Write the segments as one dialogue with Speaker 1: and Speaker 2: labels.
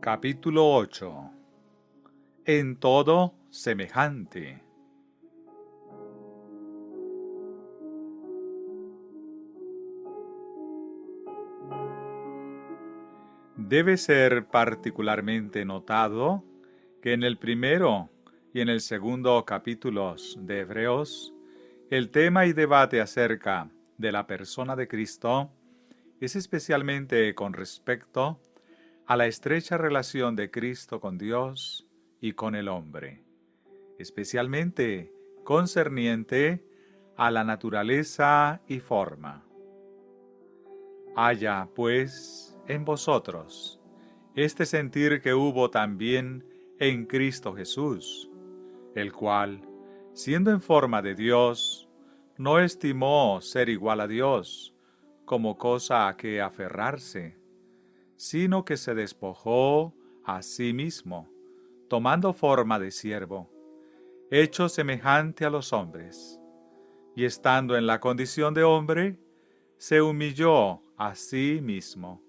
Speaker 1: Capítulo 8. En todo semejante. Debe ser particularmente notado que en el primero y en el segundo capítulos de Hebreos, el tema y debate acerca de la persona de Cristo es especialmente con respecto a la estrecha relación de Cristo con Dios y con el hombre, especialmente concerniente a la naturaleza y forma. Haya, pues, en vosotros este sentir que hubo también en Cristo Jesús, el cual, siendo en forma de Dios, no estimó ser igual a Dios como cosa a que aferrarse, sino que se despojó a sí mismo, tomando forma de siervo, hecho semejante a los hombres, y estando en la condición de hombre, se humilló a sí mismo,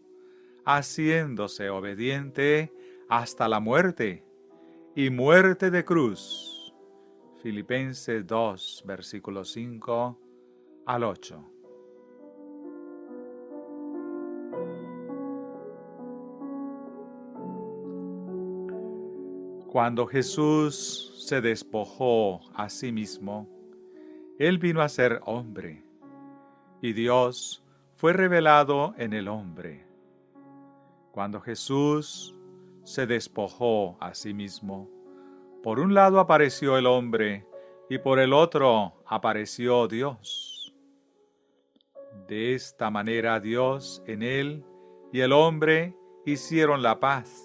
Speaker 1: haciéndose obediente hasta la muerte, y muerte de cruz. Filipenses 2, versículos 5 al 8. Cuando Jesús se despojó a sí mismo, Él vino a ser hombre, y Dios fue revelado en el hombre. Cuando Jesús se despojó a sí mismo, por un lado apareció el hombre, y por el otro apareció Dios. De esta manera Dios en él y el hombre hicieron la paz,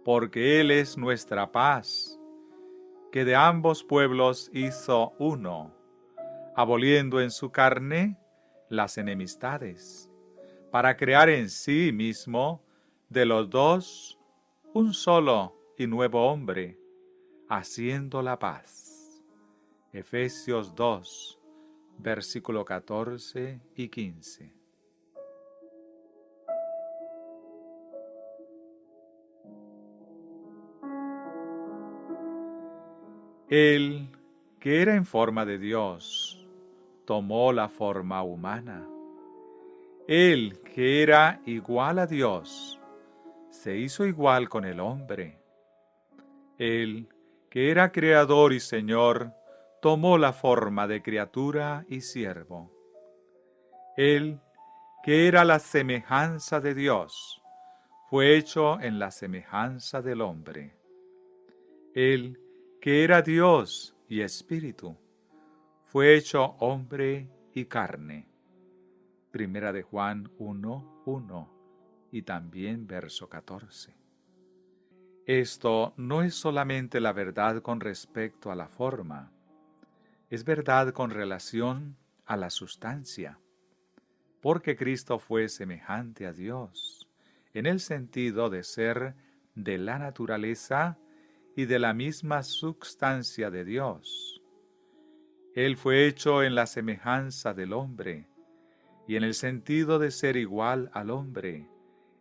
Speaker 1: porque Él es nuestra paz, que de ambos pueblos hizo uno, aboliendo en su carne las enemistades, para crear en sí mismo de los dos un solo y nuevo hombre, haciendo la paz. Efesios 2, versículo 14 y 15. Él, que era en forma de Dios, tomó la forma humana. Él, que era igual a Dios, se hizo igual con el hombre. Él, que era creador y Señor, tomó la forma de criatura y siervo. Él, que era la semejanza de Dios, fue hecho en la semejanza del hombre. Él, que era Dios y Espíritu, fue hecho hombre y carne. Primera de Juan 1:1 y también verso 14. Esto no es solamente la verdad con respecto a la forma, es verdad con relación a la sustancia, porque Cristo fue semejante a Dios, en el sentido de ser de la naturaleza y de la misma substancia de Dios. Él fue hecho en la semejanza del hombre, y en el sentido de ser igual al hombre,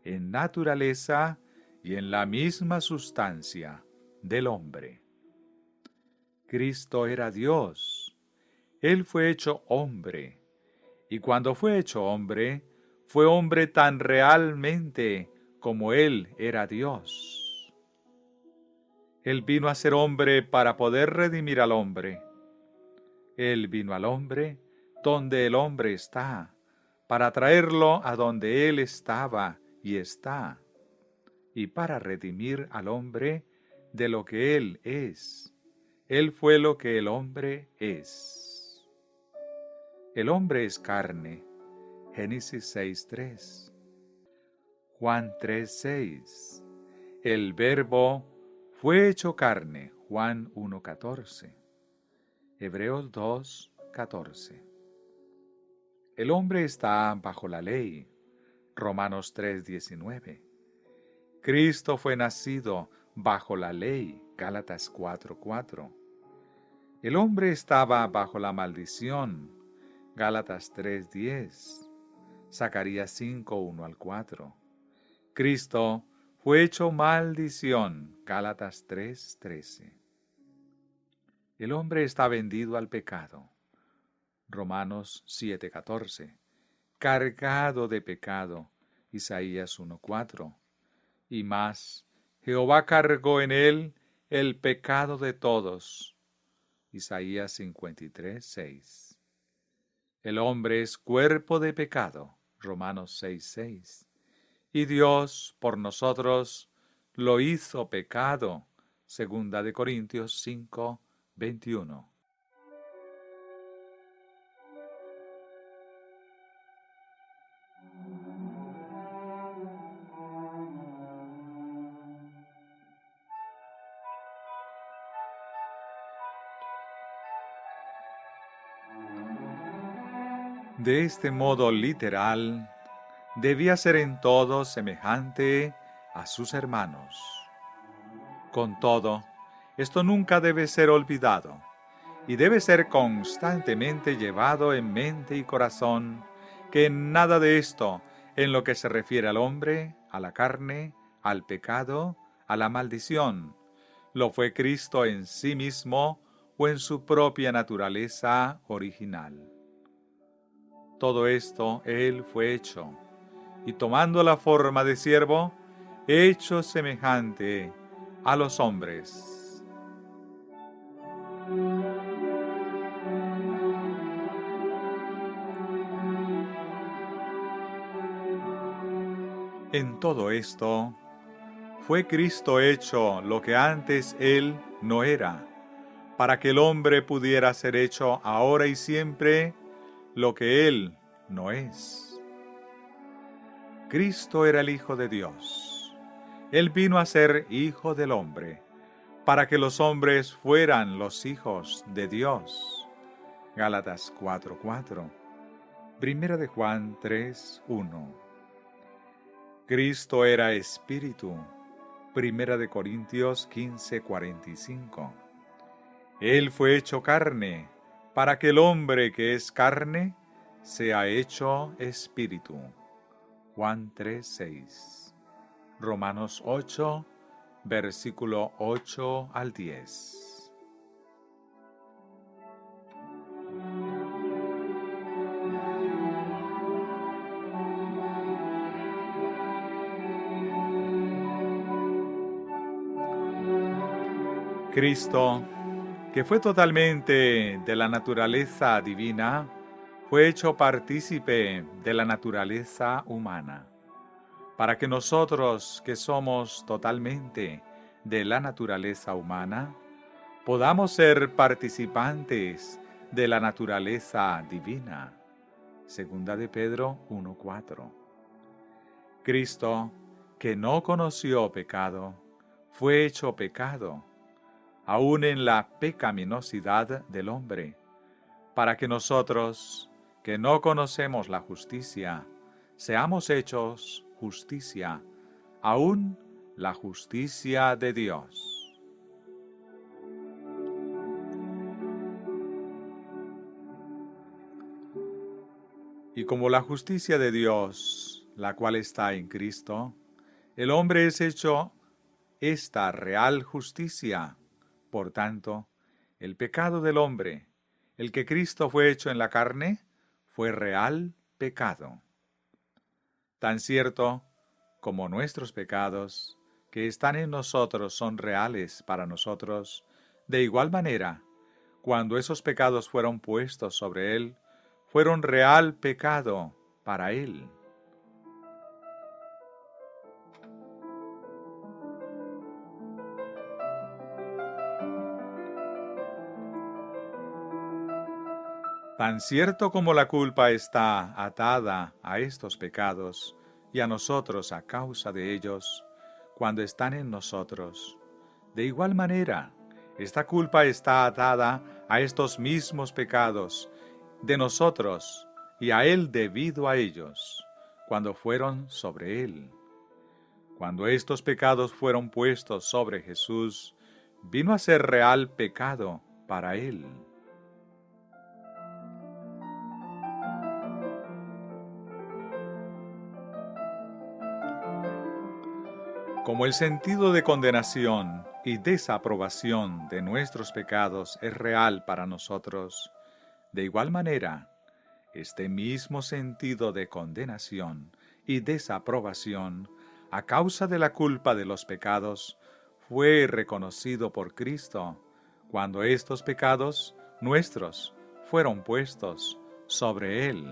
Speaker 1: en naturaleza y en la misma sustancia del hombre. Cristo era Dios. Él fue hecho hombre, y cuando fue hecho hombre, fue hombre tan realmente como Él era Dios. Él vino a ser hombre para poder redimir al hombre. Él vino al hombre donde el hombre está, para traerlo a donde Él estaba y está, y para redimir al hombre de lo que Él es. Él fue lo que el hombre es. El hombre es carne. Génesis 6:3. Juan 3:6. El Verbo fue hecho carne. Juan 1:14. Hebreos 2:14. El hombre está bajo la ley. Romanos 3:19. Cristo fue nacido bajo la ley. Gálatas 4:4. El hombre estaba bajo la maldición. Gálatas 3:10. Zacarías 5:1 al 4. Cristo fue hecho maldición. Gálatas 3:13. El hombre está vendido al pecado. Romanos 7:14. Cargado de pecado. Isaías 1:4. Y más, Jehová cargó en él el pecado de todos. Isaías 53:6. El hombre es cuerpo de pecado. Romanos 6:6. Y Dios por nosotros lo hizo pecado. Segunda de Corintios 5:21. De este modo literal, debía ser en todo semejante a sus hermanos. Con todo, esto nunca debe ser olvidado y debe ser constantemente llevado en mente y corazón, que en nada de esto, en lo que se refiere al hombre, a la carne, al pecado, a la maldición, lo fue Cristo en sí mismo o en su propia naturaleza original. Todo esto Él fue hecho, y tomando la forma de siervo, hecho semejante a los hombres. En todo esto, fue Cristo hecho lo que antes Él no era, para que el hombre pudiera ser hecho ahora y siempre lo que Él no es. Cristo era el Hijo de Dios. Él vino a ser Hijo del hombre, para que los hombres fueran los hijos de Dios. Gálatas 4:4. Primera de Juan 3:1. Cristo era Espíritu. Primera de Corintios 15:45. Él fue hecho carne, para que el hombre que es carne sea hecho espíritu. Juan 3:6. Romanos 8, versículo 8 al 10. Cristo, que fue totalmente de la naturaleza divina, fue hecho partícipe de la naturaleza humana, para que nosotros, que somos totalmente de la naturaleza humana, podamos ser participantes de la naturaleza divina. Segunda de Pedro 1:4. Cristo, que no conoció pecado, fue hecho pecado, aún en la pecaminosidad del hombre, para que nosotros, que no conocemos la justicia, seamos hechos justicia, aún la justicia de Dios. Y como la justicia de Dios, la cual está en Cristo, el hombre es hecho esta real justicia. Por tanto, el pecado del hombre, el que Cristo fue hecho en la carne, fue real pecado. Tan cierto como nuestros pecados, que están en nosotros, son reales para nosotros, de igual manera, cuando esos pecados fueron puestos sobre Él, fueron real pecado para Él. Tan cierto como la culpa está atada a estos pecados y a nosotros a causa de ellos, cuando están en nosotros, de igual manera, esta culpa está atada a estos mismos pecados de nosotros y a Él debido a ellos, cuando fueron sobre Él. Cuando estos pecados fueron puestos sobre Jesús, vino a ser real pecado para Él. Como el sentido de condenación y desaprobación de nuestros pecados es real para nosotros, de igual manera, este mismo sentido de condenación y desaprobación a causa de la culpa de los pecados fue reconocido por Cristo cuando estos pecados nuestros fueron puestos sobre Él.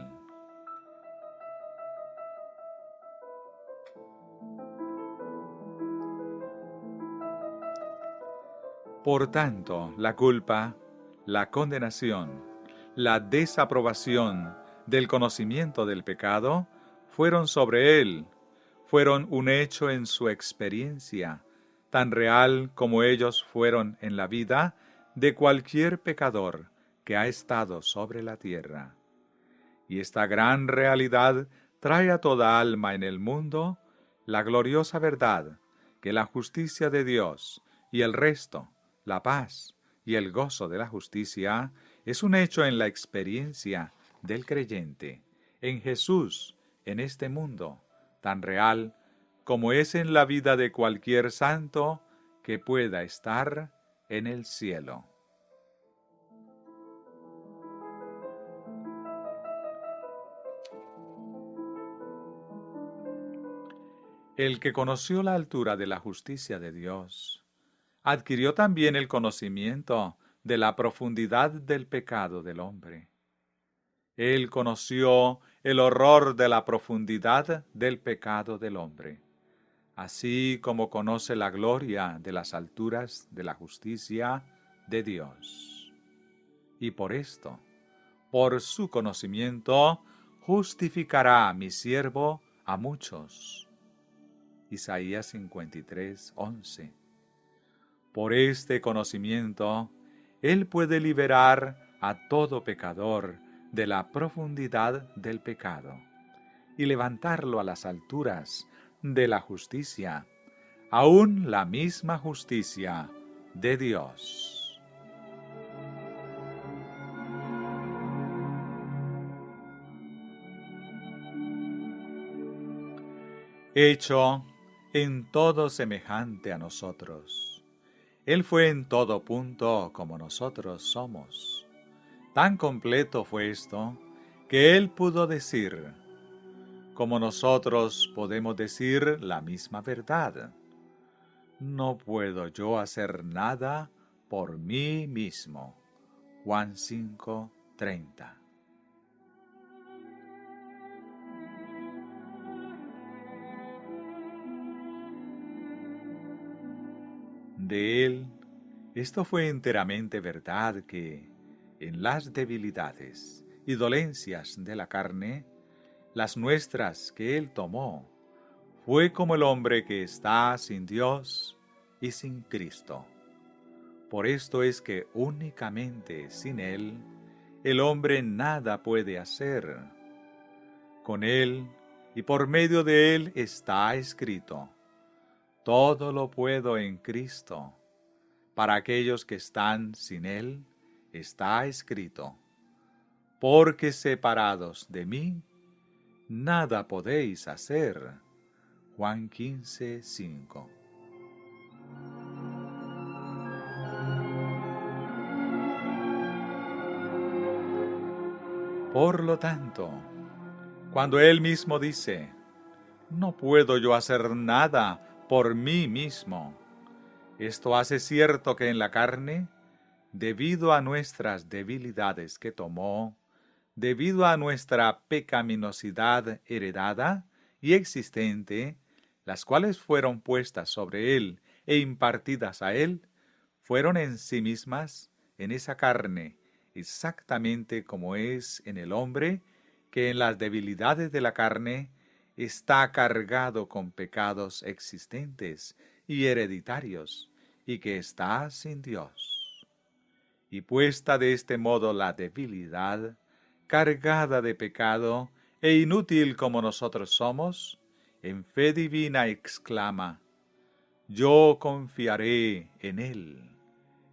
Speaker 1: Por tanto, la culpa, la condenación, la desaprobación del conocimiento del pecado fueron sobre Él, fueron un hecho en su experiencia, tan real como ellos fueron en la vida de cualquier pecador que ha estado sobre la tierra. Y esta gran realidad trae a toda alma en el mundo la gloriosa verdad que la justicia de Dios y el resto, la paz y el gozo de la justicia, es un hecho en la experiencia del creyente, en Jesús, en este mundo, tan real como es en la vida de cualquier santo que pueda estar en el cielo. El que conoció la altura de la justicia de Dios, adquirió también el conocimiento de la profundidad del pecado del hombre. Él conoció el horror de la profundidad del pecado del hombre, así como conoce la gloria de las alturas de la justicia de Dios. Y por esto, por su conocimiento, justificará a mi siervo a muchos. Isaías 53, 11. Por este conocimiento, Él puede liberar a todo pecador de la profundidad del pecado y levantarlo a las alturas de la justicia, aún la misma justicia de Dios. Hecho en todo semejante a nosotros, Él fue en todo punto como nosotros somos. Tan completo fue esto que Él pudo decir, como nosotros podemos decir la misma verdad: no puedo yo hacer nada por mí mismo. Juan 5:30. De Él, esto fue enteramente verdad que, en las debilidades y dolencias de la carne, las nuestras que Él tomó, fue como el hombre que está sin Dios y sin Cristo. Por esto es que únicamente sin Él, el hombre nada puede hacer. Con Él y por medio de Él está escrito: todo lo puedo en Cristo. Para aquellos que están sin Él, está escrito: porque separados de mí, nada podéis hacer. Juan 15:5. Por lo tanto, cuando Él mismo dice, no puedo yo hacer nada por mí mismo, esto hace cierto que en la carne, debido a nuestras debilidades que tomó, debido a nuestra pecaminosidad heredada y existente, las cuales fueron puestas sobre Él e impartidas a Él, fueron en sí mismas, en esa carne, exactamente como es en el hombre, que en las debilidades de la carne está cargado con pecados existentes y hereditarios, y que está sin Dios. Y puesta de este modo la debilidad, cargada de pecado e inútil como nosotros somos, en fe divina exclama: yo confiaré en Él.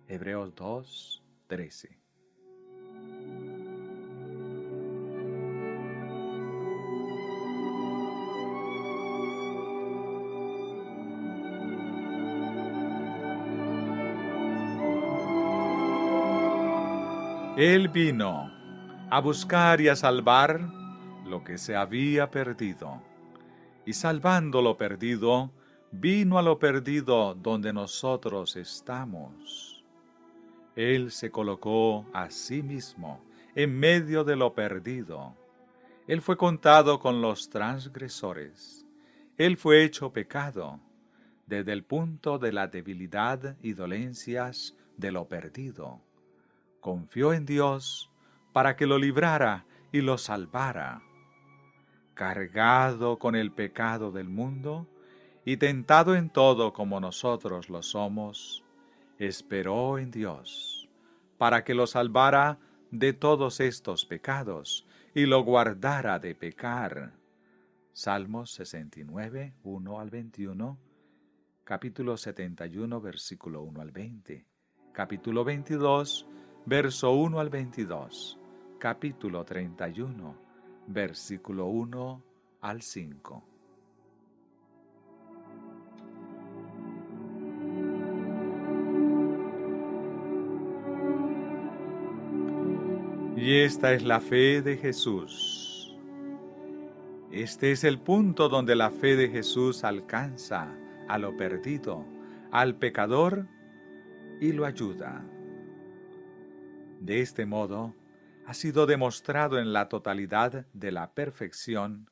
Speaker 1: Hebreos 2:13. Él vino a buscar y a salvar lo que se había perdido. Y salvando lo perdido, vino a lo perdido donde nosotros estamos. Él se colocó a sí mismo en medio de lo perdido. Él fue contado con los transgresores. Él fue hecho pecado desde el punto de la debilidad y dolencias de lo perdido. Confió en Dios para que lo librara y lo salvara. Cargado con el pecado del mundo y tentado en todo como nosotros lo somos, esperó en Dios para que lo salvara de todos estos pecados y lo guardara de pecar. Salmos 69, 1 al 21, capítulo 71, versículo 1 al 20, capítulo 22, verso 1 al 22, capítulo 31, versículo 1 al 5. Y esta es la fe de Jesús. Este es el punto donde la fe de Jesús alcanza a lo perdido, al pecador, y lo ayuda. De este modo, ha sido demostrado en la totalidad de la perfección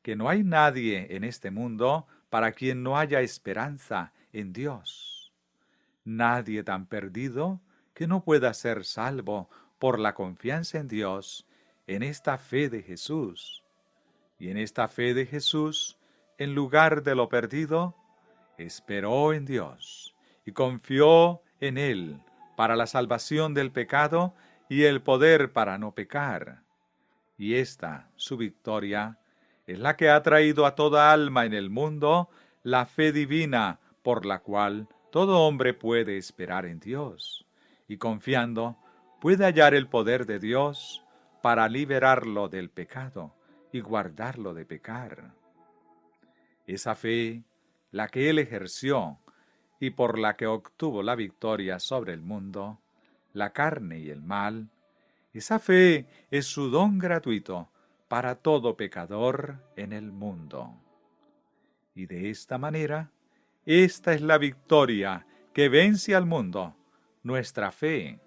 Speaker 1: que no hay nadie en este mundo para quien no haya esperanza en Dios. Nadie tan perdido que no pueda ser salvo por la confianza en Dios, en esta fe de Jesús. Y en esta fe de Jesús, en lugar de lo perdido, esperó en Dios y confió en Él para la salvación del pecado y el poder para no pecar. Y esta, su victoria, es la que ha traído a toda alma en el mundo la fe divina por la cual todo hombre puede esperar en Dios, y confiando puede hallar el poder de Dios para liberarlo del pecado y guardarlo de pecar. Esa fe, la que él ejerció y por la que obtuvo la victoria sobre el mundo, la carne y el mal, esa fe es su don gratuito para todo pecador en el mundo. Y de esta manera, esta es la victoria que vence al mundo, nuestra fe.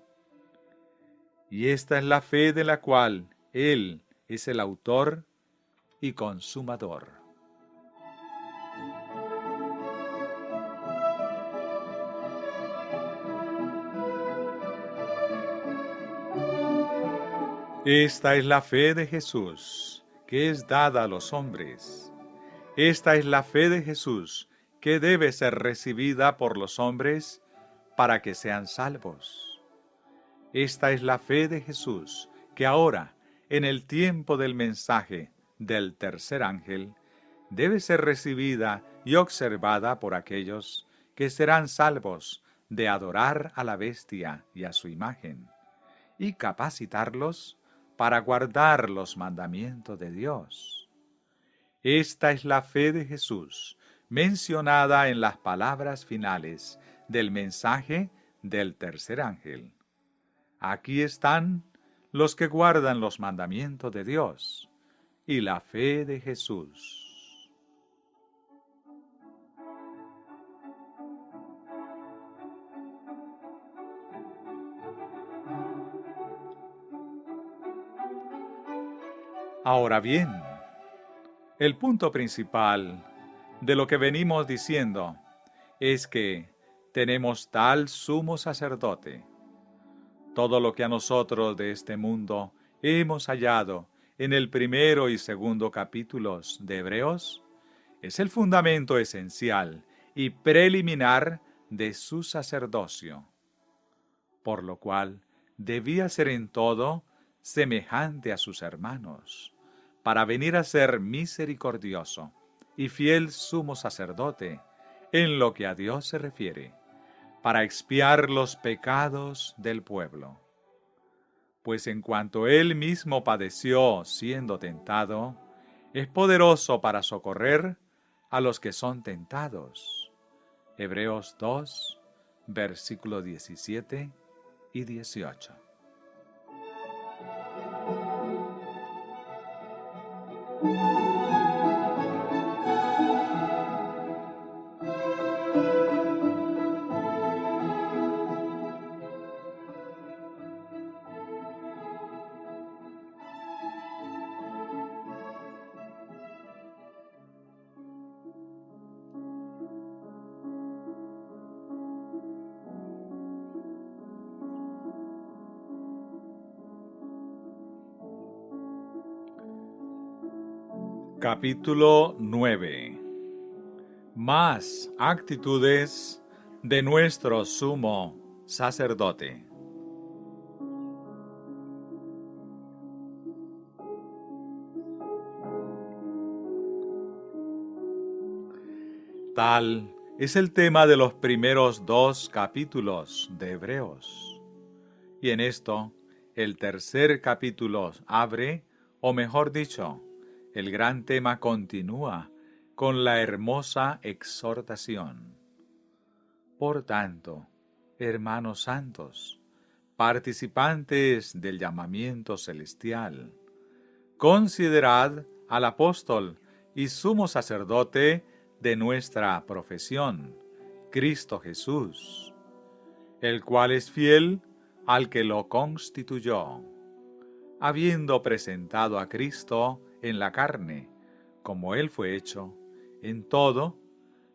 Speaker 1: Y esta es la fe de la cual Él es el autor y consumador. Esta es la fe de Jesús, que es dada a los hombres. Esta es la fe de Jesús, que debe ser recibida por los hombres para que sean salvos. Esta es la fe de Jesús, que ahora, en el tiempo del mensaje del tercer ángel, debe ser recibida y observada por aquellos que serán salvos de adorar a la bestia y a su imagen, y capacitarlos para guardar los mandamientos de Dios. Esta es la fe de Jesús, mencionada en las palabras finales del mensaje del tercer ángel. Aquí están los que guardan los mandamientos de Dios y la fe de Jesús. Ahora bien, el punto principal de lo que venimos diciendo es que tenemos tal sumo sacerdote. Todo lo que a nosotros de este mundo hemos hallado en el primero y segundo capítulos de Hebreos es el fundamento esencial y preliminar de su sacerdocio, por lo cual debía ser en todo semejante a sus hermanos, para venir a ser misericordioso y fiel sumo sacerdote en lo que a Dios se refiere, para expiar los pecados del pueblo. Pues en cuanto él mismo padeció siendo tentado, es poderoso para socorrer a los que son tentados. Hebreos 2, versículos 17 y 18. Capítulo 9. Más actitudes de nuestro sumo sacerdote. Tal es el tema de los primeros 2 capítulos de Hebreos. Y en esto, el tercer capítulo abre, o mejor dicho, el gran tema continúa con la hermosa exhortación. Por tanto, hermanos santos, participantes del llamamiento celestial, considerad al apóstol y sumo sacerdote de nuestra profesión, Cristo Jesús, el cual es fiel al que lo constituyó, habiendo presentado a Cristo en la carne, como Él fue hecho, en todo,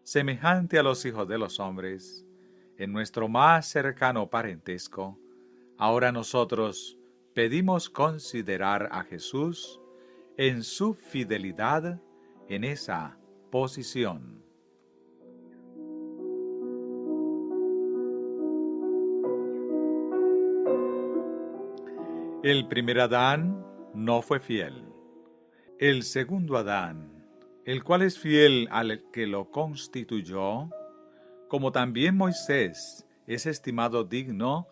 Speaker 1: semejante a los hijos de los hombres, en nuestro más cercano parentesco. Ahora nosotros pedimos considerar a Jesús en su fidelidad en esa posición. El primer Adán no fue fiel. El segundo Adán, el cual es fiel al que lo constituyó, como también Moisés es estimado digno,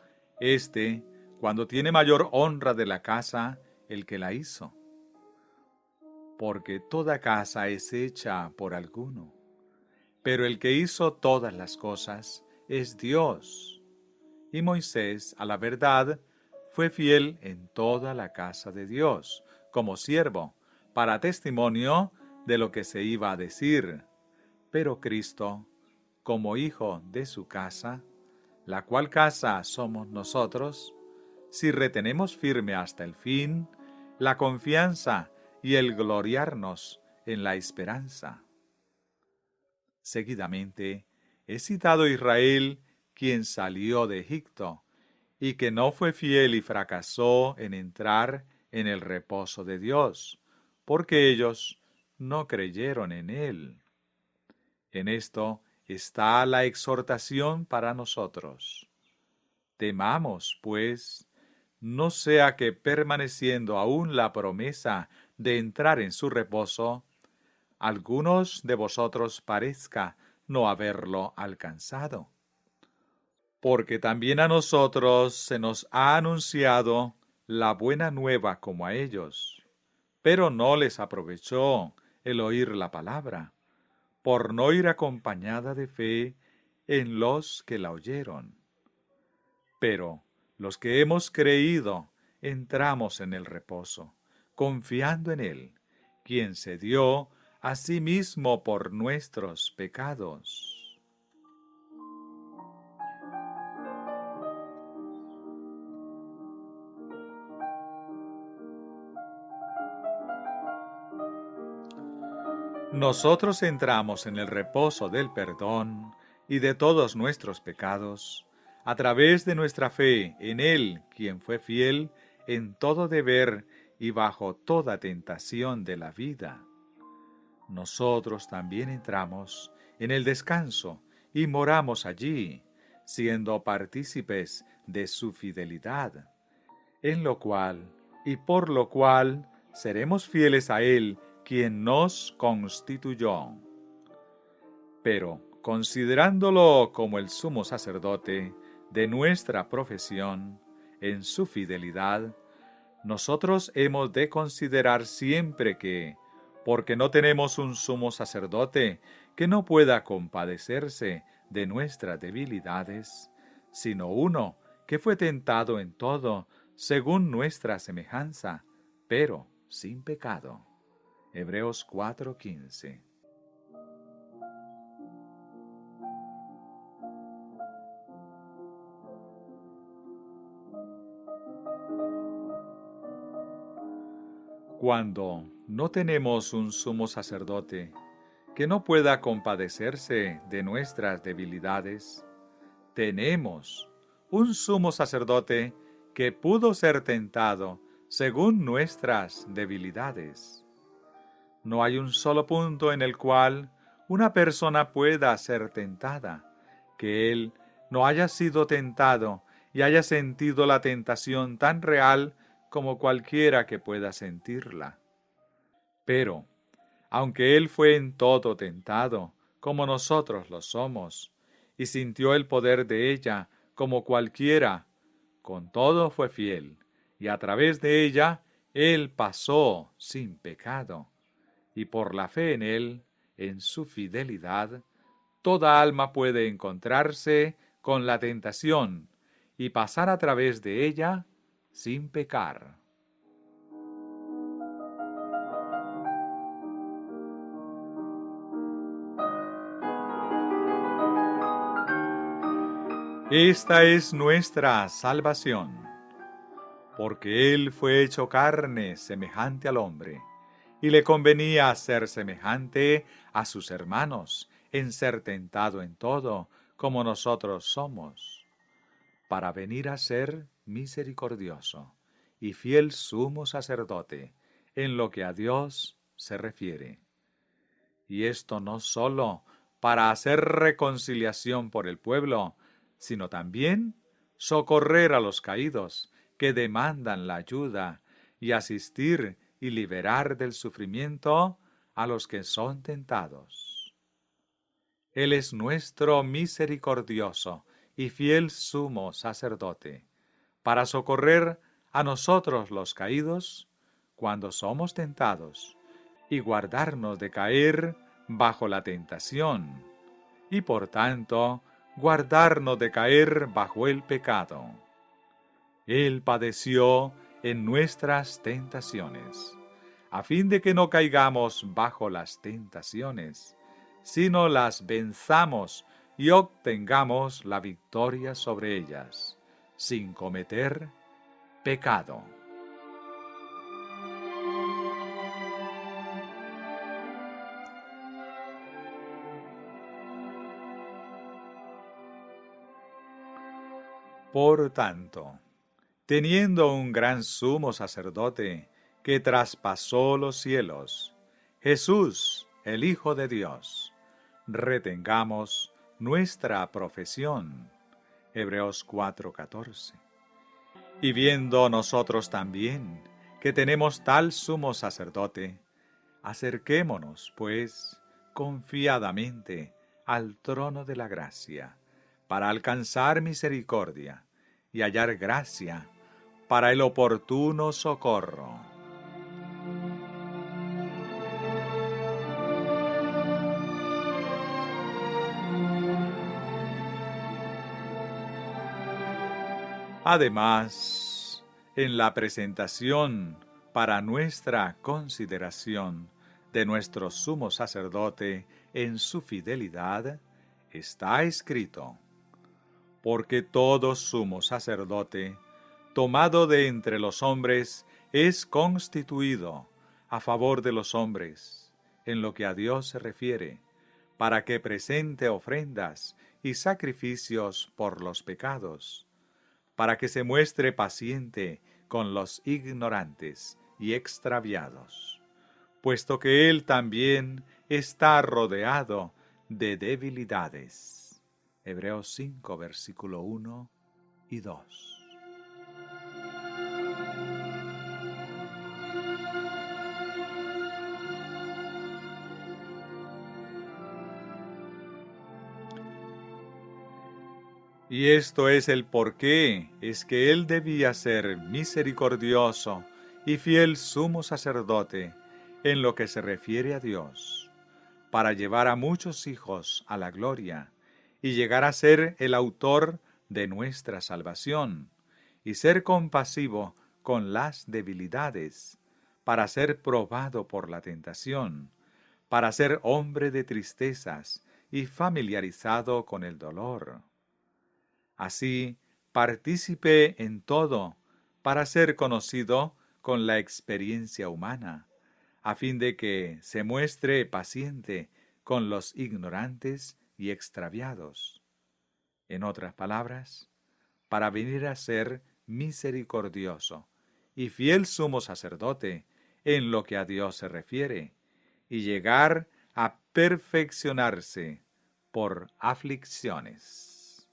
Speaker 1: cuando tiene mayor honra de la casa, el que la hizo. Porque toda casa es hecha por alguno, pero el que hizo todas las cosas es Dios. Y Moisés, a la verdad, fue fiel en toda la casa de Dios, como siervo, para testimonio de lo que se iba a decir. Pero Cristo, como hijo de su casa, la cual casa somos nosotros, si retenemos firme hasta el fin la confianza y el gloriarnos en la esperanza. Seguidamente, he citado a Israel, quien salió de Egipto, y que no fue fiel y fracasó en entrar en el reposo de Dios, porque ellos no creyeron en Él. En esto está la exhortación para nosotros. Temamos, pues, no sea que permaneciendo aún la promesa de entrar en su reposo, algunos de vosotros parezca no haberlo alcanzado. Porque también a nosotros se nos ha anunciado la buena nueva como a ellos, pero no les aprovechó el oír la palabra, por no ir acompañada de fe en los que la oyeron. Pero los que hemos creído entramos en el reposo, confiando en Él, quien se dio a sí mismo por nuestros pecados. Nosotros entramos en el reposo del perdón y de todos nuestros pecados, a través de nuestra fe en Él, quien fue fiel en todo deber y bajo toda tentación de la vida. Nosotros también entramos en el descanso y moramos allí, siendo partícipes de su fidelidad, en lo cual y por lo cual seremos fieles a Él, quien nos constituyó. Pero, considerándolo como el sumo sacerdote de nuestra profesión, en su fidelidad, nosotros hemos de considerar siempre que, porque no tenemos un sumo sacerdote que no pueda compadecerse de nuestras debilidades, sino uno que fue tentado en todo, según nuestra semejanza, pero sin pecado. Hebreos 4:15. Cuando no tenemos un sumo sacerdote que no pueda compadecerse de nuestras debilidades, tenemos un sumo sacerdote que pudo ser tentado según nuestras debilidades. No hay un solo punto en el cual una persona pueda ser tentada, que él no haya sido tentado y haya sentido la tentación tan real como cualquiera que pueda sentirla. Pero, aunque él fue en todo tentado, como nosotros lo somos, y sintió el poder de ella como cualquiera, con todo fue fiel, y a través de ella él pasó sin pecado. Y por la fe en él, en su fidelidad, toda alma puede encontrarse con la tentación y pasar a través de ella sin pecar. Esta es nuestra salvación, porque Él fue hecho carne semejante al hombre, y le convenía ser semejante a sus hermanos, en ser tentado en todo, como nosotros somos, para venir a ser misericordioso y fiel sumo sacerdote en lo que a Dios se refiere. Y esto no sólo para hacer reconciliación por el pueblo, sino también socorrer a los caídos que demandan la ayuda y asistir y liberar del sufrimiento a los que son tentados. Él es nuestro misericordioso y fiel sumo sacerdote, para socorrer a nosotros los caídos cuando somos tentados y guardarnos de caer bajo la tentación, y por tanto guardarnos de caer bajo el pecado. Él padeció en nuestras tentaciones, a fin de que no caigamos bajo las tentaciones, sino las venzamos y obtengamos la victoria sobre ellas, sin cometer pecado. Por tanto, teniendo un gran sumo sacerdote que traspasó los cielos, Jesús, el Hijo de Dios, retengamos nuestra profesión. Hebreos 4:14. Y viendo nosotros también que tenemos tal sumo sacerdote, acerquémonos, pues, confiadamente al trono de la gracia, para alcanzar misericordia y hallar gracia para el oportuno socorro. Además, en la presentación para nuestra consideración de nuestro sumo sacerdote en su fidelidad, está escrito: porque todo sumo sacerdote, tomado de entre los hombres, es constituido a favor de los hombres, en lo que a Dios se refiere, para que presente ofrendas y sacrificios por los pecados, para que se muestre paciente con los ignorantes y extraviados, puesto que Él también está rodeado de debilidades. Hebreos 5, versículo 1 y 2. Y esto es el porqué, es que Él debía ser misericordioso y fiel sumo sacerdote en lo que se refiere a Dios, para llevar a muchos hijos a la gloria y llegar a ser el autor de nuestra salvación y ser compasivo con las debilidades, para ser probado por la tentación, para ser hombre de tristezas y familiarizado con el dolor. Así, partícipe en todo, para ser conocido con la experiencia humana, a fin de que se muestre paciente con los ignorantes y extraviados. En otras palabras, para venir a ser misericordioso y fiel sumo sacerdote en lo que a Dios se refiere, y llegar a perfeccionarse por aflicciones.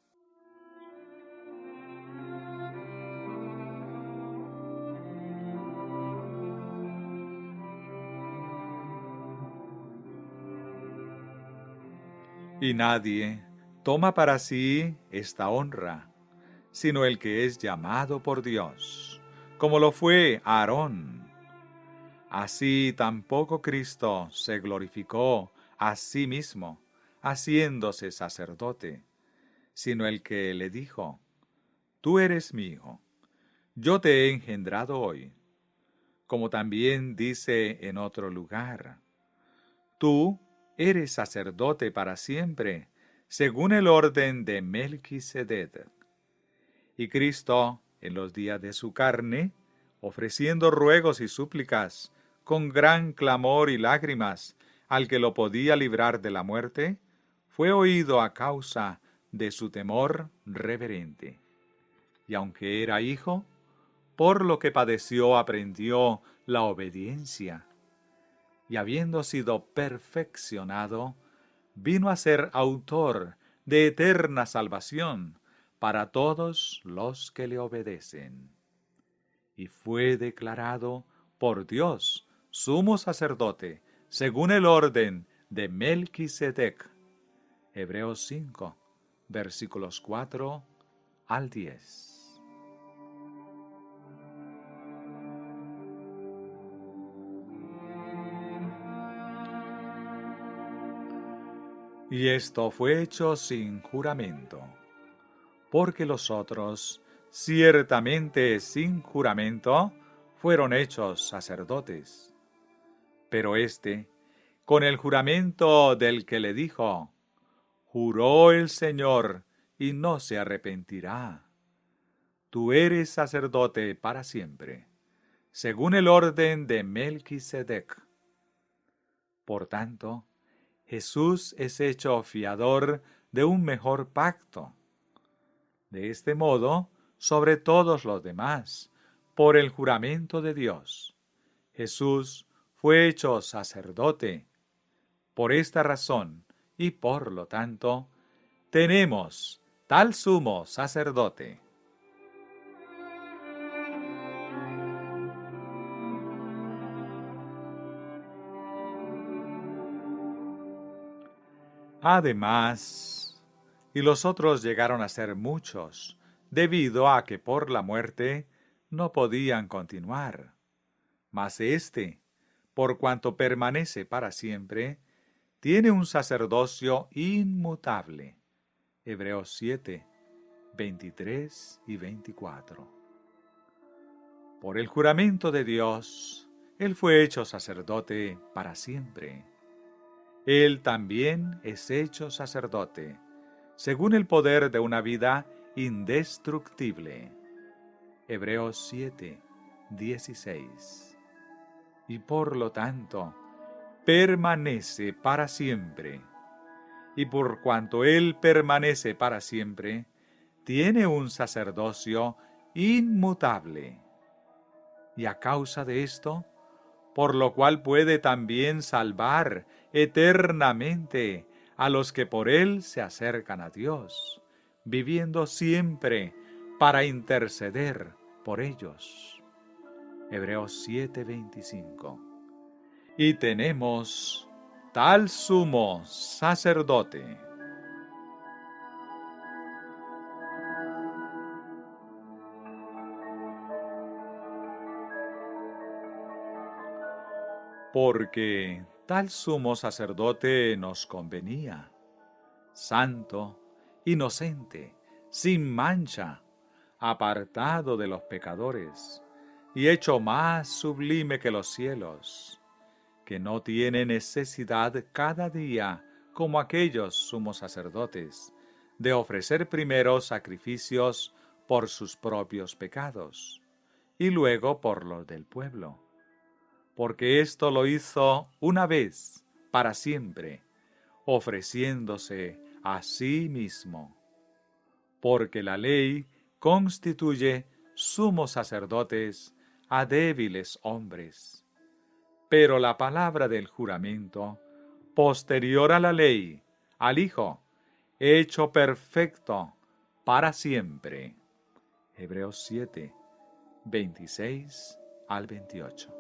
Speaker 1: Y nadie toma para sí esta honra, sino el que es llamado por Dios, como lo fue Aarón. Así tampoco Cristo se glorificó a sí mismo, haciéndose sacerdote, sino el que le dijo: Tú eres mi hijo, yo te he engendrado hoy. Como también dice en otro lugar: Tú eres sacerdote para siempre, según el orden de Melquisedec. Y Cristo, en los días de su carne, ofreciendo ruegos y súplicas, con gran clamor y lágrimas, al que lo podía librar de la muerte, fue oído a causa de su temor reverente. Y aunque era hijo, por lo que padeció aprendió la obediencia, y habiendo sido perfeccionado, vino a ser autor de eterna salvación para todos los que le obedecen. Y fue declarado por Dios sumo sacerdote, según el orden de Melquisedec. Hebreos 5, versículos 4 al 10. Y esto fue hecho sin juramento, porque los otros, ciertamente sin juramento, fueron hechos sacerdotes. Pero éste, con el juramento del que le dijo: Juró el Señor y no se arrepentirá. Tú eres sacerdote para siempre, según el orden de Melquisedec. Por tanto, Jesús es hecho fiador de un mejor pacto. De este modo, sobre todos los demás, por el juramento de Dios, Jesús fue hecho sacerdote. Por esta razón, y por lo tanto, tenemos tal sumo sacerdote. Además, y los otros llegaron a ser muchos, debido a que por la muerte no podían continuar. Mas éste, por cuanto permanece para siempre, tiene un sacerdocio inmutable. Hebreos 7, 23 y 24. Por el juramento de Dios, Él fue hecho sacerdote para siempre. Él también es hecho sacerdote, según el poder de una vida indestructible. Hebreos 7, 16. Y por lo tanto, permanece para siempre. Y por cuanto Él permanece para siempre, tiene un sacerdocio inmutable. Y a causa de esto, por lo cual puede también salvar eternamente a los que por Él se acercan a Dios, viviendo siempre para interceder por ellos. Hebreos 7:25. Y tenemos tal sumo sacerdote. Porque tal sumo sacerdote nos convenía, santo, inocente, sin mancha, apartado de los pecadores, y hecho más sublime que los cielos, que no tiene necesidad cada día, como aquellos sumos sacerdotes, de ofrecer primero sacrificios por sus propios pecados, y luego por los del pueblo, porque esto lo hizo una vez para siempre, ofreciéndose a sí mismo, porque la ley constituye sumos sacerdotes a débiles hombres. Pero la palabra del juramento, posterior a la ley, al Hijo, hecho perfecto para siempre. Hebreos 7, 26 al 28.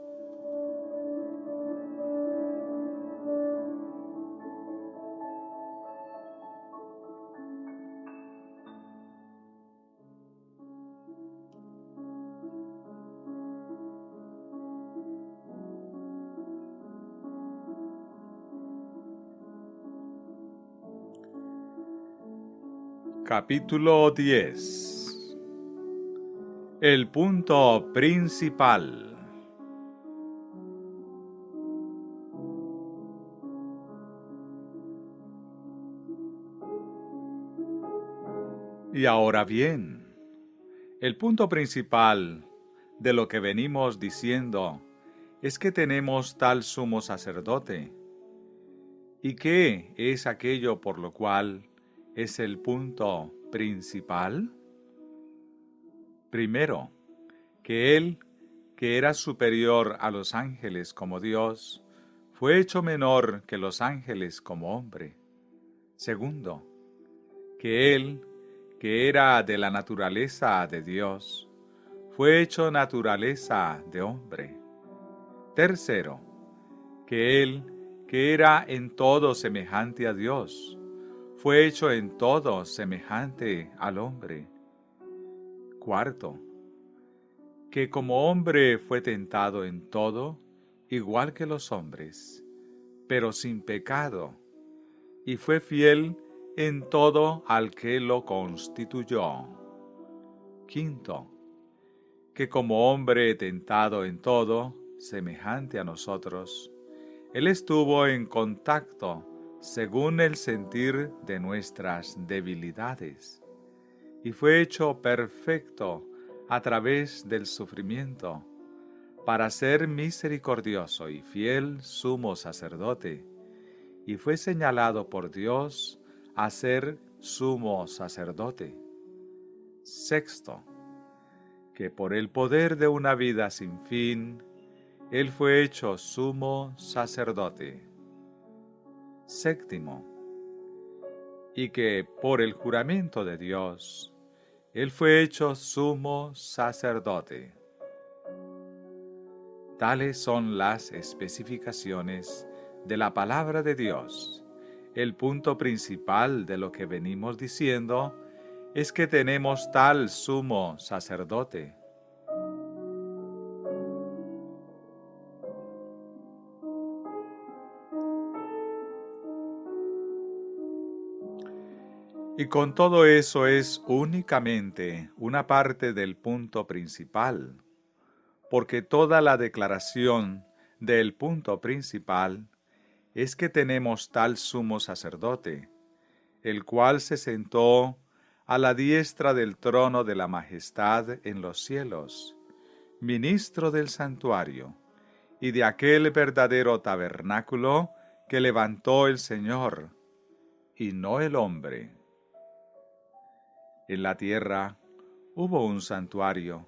Speaker 1: Capítulo 10. El punto principal. Y ahora bien, el punto principal de lo que venimos diciendo es que tenemos tal sumo sacerdote. ¿Y qué es aquello por lo cual es el punto principal? Primero, que Él, que era superior a los ángeles como Dios, fue hecho menor que los ángeles como hombre. Segundo, que Él, que era de la naturaleza de Dios, fue hecho naturaleza de hombre. Tercero, que Él, que era en todo semejante a Dios, fue hecho en todo semejante al hombre. Cuarto, que como hombre fue tentado en todo, igual que los hombres, pero sin pecado, y fue fiel en todo al que lo constituyó. Quinto, que como hombre tentado en todo, semejante a nosotros, Él estuvo en contacto según el sentir de nuestras debilidades, y fue hecho perfecto a través del sufrimiento, para ser misericordioso y fiel sumo sacerdote, y fue señalado por Dios a ser sumo sacerdote. Sexto, que por el poder de una vida sin fin, Él fue hecho sumo sacerdote. Séptimo, y que por el juramento de Dios, Él fue hecho sumo sacerdote. Tales son las especificaciones de la palabra de Dios. El punto principal de lo que venimos diciendo es que tenemos tal sumo sacerdote. Y con todo eso es únicamente una parte del punto principal, porque toda la declaración del punto principal es que tenemos tal sumo sacerdote, el cual se sentó a la diestra del trono de la majestad en los cielos, ministro del santuario, y de aquel verdadero tabernáculo que levantó el Señor, y no el hombre. En la tierra hubo un santuario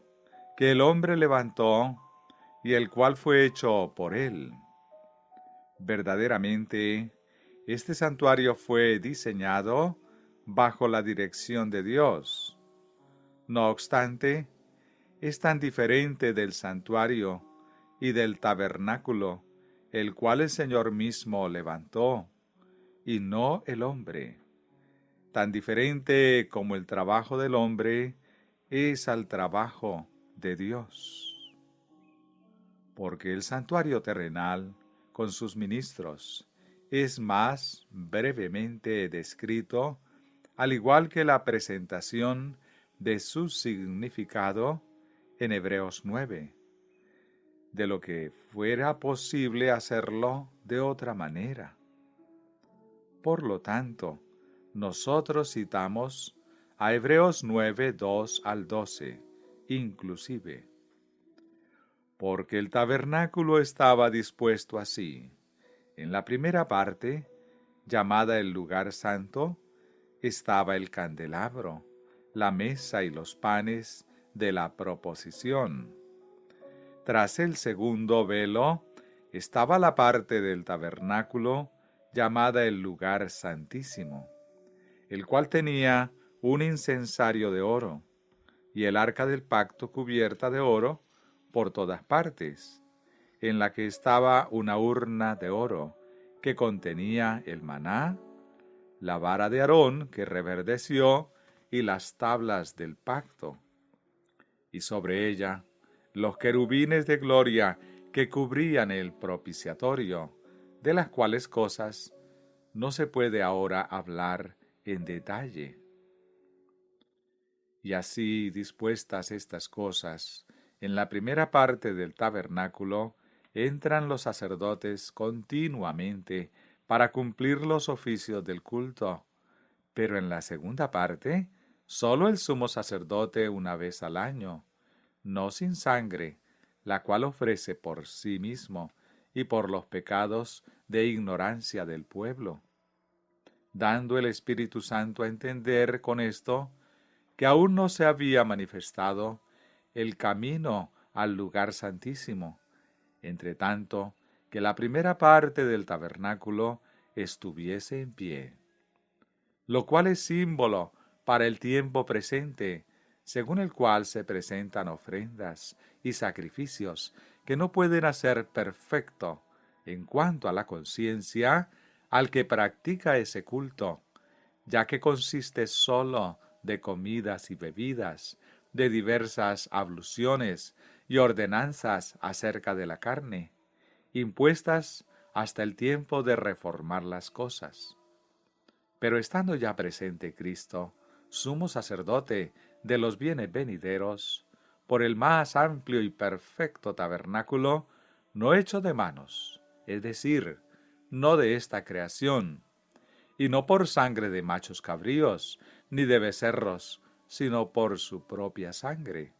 Speaker 1: que el hombre levantó y el cual fue hecho por él. Verdaderamente, este santuario fue diseñado bajo la dirección de Dios. No obstante, es tan diferente del santuario y del tabernáculo, el cual el Señor mismo levantó, y no el hombre. Tan diferente como el trabajo del hombre es al trabajo de Dios. Porque el santuario terrenal, con sus ministros, es más brevemente descrito, al igual que la presentación de su significado en Hebreos 9. de lo que fuera posible hacerlo de otra manera. Por lo tanto, nosotros citamos a Hebreos 9, 2 al 12, inclusive. Porque el tabernáculo estaba dispuesto así. En la primera parte, llamada el lugar santo, estaba el candelabro, la mesa y los panes de la proposición. Tras el segundo velo estaba la parte del tabernáculo llamada el lugar santísimo, el cual tenía un incensario de oro, y el arca del pacto cubierta de oro por todas partes, en la que estaba una urna de oro que contenía el maná, la vara de Aarón que reverdeció y las tablas del pacto, y sobre ella los querubines de gloria que cubrían el propiciatorio, de las cuales cosas no se puede ahora hablar en detalle. Y así dispuestas estas cosas, en la primera parte del tabernáculo entran los sacerdotes continuamente para cumplir los oficios del culto, pero en la segunda parte, sólo el sumo sacerdote una vez al año, no sin sangre, la cual ofrece por sí mismo y por los pecados de ignorancia del pueblo, dando el Espíritu Santo a entender con esto que aún no se había manifestado el camino al lugar santísimo, entre tanto que la primera parte del tabernáculo estuviese en pie, lo cual es símbolo para el tiempo presente, según el cual se presentan ofrendas y sacrificios que no pueden hacer perfecto en cuanto a la conciencia al que practica ese culto, ya que consiste sólo de comidas y bebidas, de diversas abluciones y ordenanzas acerca de la carne, impuestas hasta el tiempo de reformar las cosas. Pero estando ya presente Cristo, sumo sacerdote de los bienes venideros, por el más amplio y perfecto tabernáculo, no hecho de manos, es decir, no de esta creación, y no por sangre de machos cabríos, ni de becerros, sino por su propia sangre.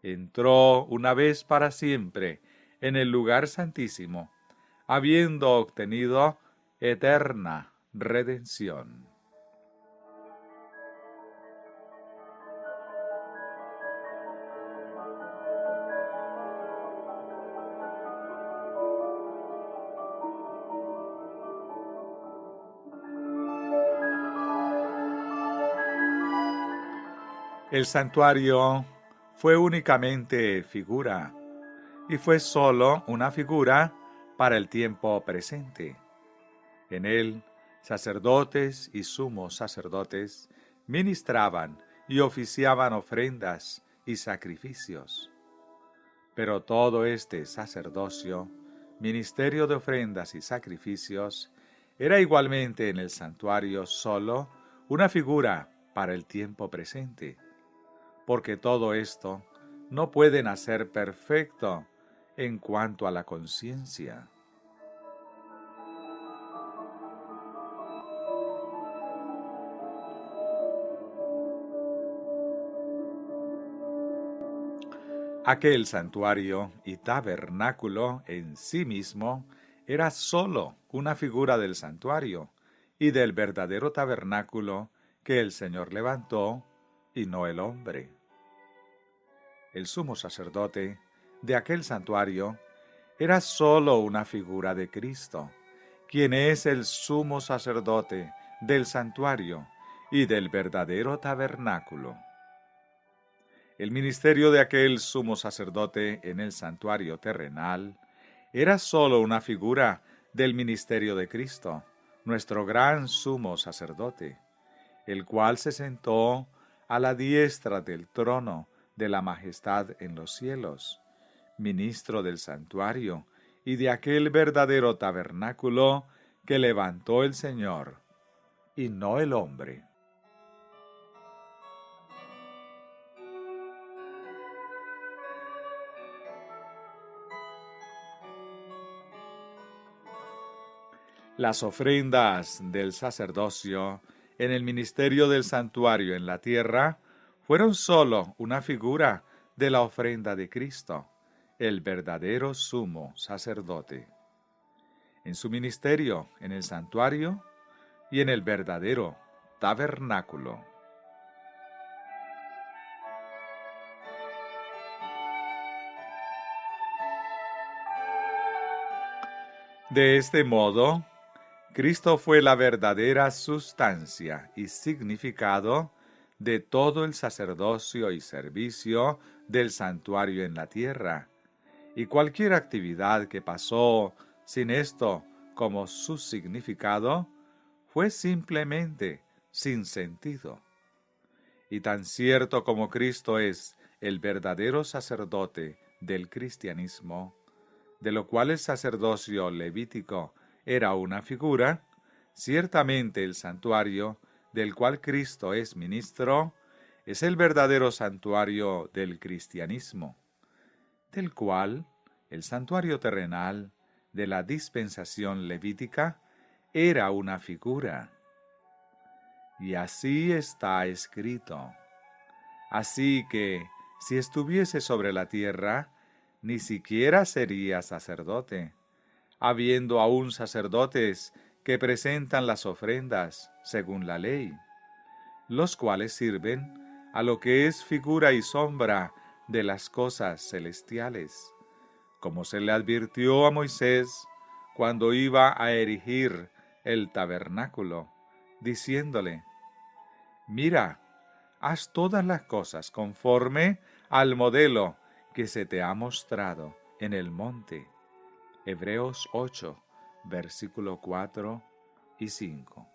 Speaker 1: Entró una vez para siempre en el lugar santísimo, habiendo obtenido eterna redención. El santuario fue únicamente figura, y fue sólo una figura para el tiempo presente. En él, sacerdotes y sumos sacerdotes ministraban y oficiaban ofrendas y sacrificios. Pero todo este sacerdocio, ministerio de ofrendas y sacrificios, era igualmente en el santuario sólo una figura para el tiempo presente, porque todo esto no puede nacer perfecto en cuanto a la conciencia. Aquel santuario y tabernáculo en sí mismo era sólo una figura del santuario y del verdadero tabernáculo que el Señor levantó y no el hombre. El sumo sacerdote de aquel santuario era sólo una figura de Cristo, quien es el sumo sacerdote del santuario y del verdadero tabernáculo. El ministerio de aquel sumo sacerdote en el santuario terrenal era sólo una figura del ministerio de Cristo, nuestro gran sumo sacerdote, el cual se sentó a la diestra del trono de la majestad en los cielos, ministro del santuario y de aquel verdadero tabernáculo que levantó el Señor, y no el hombre. Las ofrendas del sacerdocio en el ministerio del santuario en la tierra fueron sólo una figura de la ofrenda de Cristo, el verdadero sumo sacerdote. En su ministerio en el santuario y en el verdadero tabernáculo. De este modo, Cristo fue la verdadera sustancia y significado de todo el sacerdocio y servicio del santuario en la tierra, y cualquier actividad que pasó sin esto como su significado fue simplemente sin sentido. Y tan cierto como Cristo es el verdadero sacerdote del cristianismo, de lo cual el sacerdocio levítico era una figura, ciertamente el santuario, del cual Cristo es ministro, es el verdadero santuario del cristianismo, del cual el santuario terrenal de la dispensación levítica era una figura. Y así está escrito. Así que, si estuviese sobre la tierra, ni siquiera sería sacerdote, habiendo aún sacerdotes que presentan las ofrendas según la ley, los cuales sirven a lo que es figura y sombra de las cosas celestiales, como se le advirtió a Moisés cuando iba a erigir el tabernáculo, diciéndole: Mira, haz todas las cosas conforme al modelo que se te ha mostrado en el monte. Hebreos 8, versículo 4 y 5.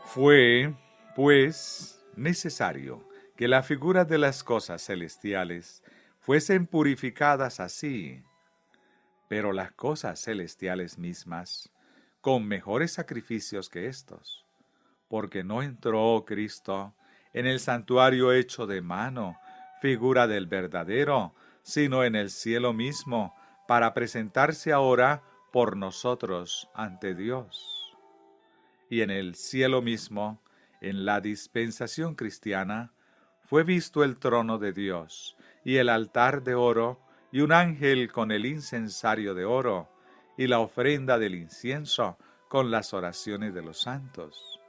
Speaker 1: Fue, pues, necesario que la figura de las cosas celestiales fuesen purificadas así, pero las cosas celestiales mismas, con mejores sacrificios que estos, porque no entró Cristo en el santuario hecho de mano, figura del verdadero, sino en el cielo mismo, para presentarse ahora por nosotros ante Dios. Y en el cielo mismo, en la dispensación cristiana, fue visto el trono de Dios, y el altar de oro, y un ángel con el incensario de oro, y la ofrenda del incienso con las oraciones de los santos.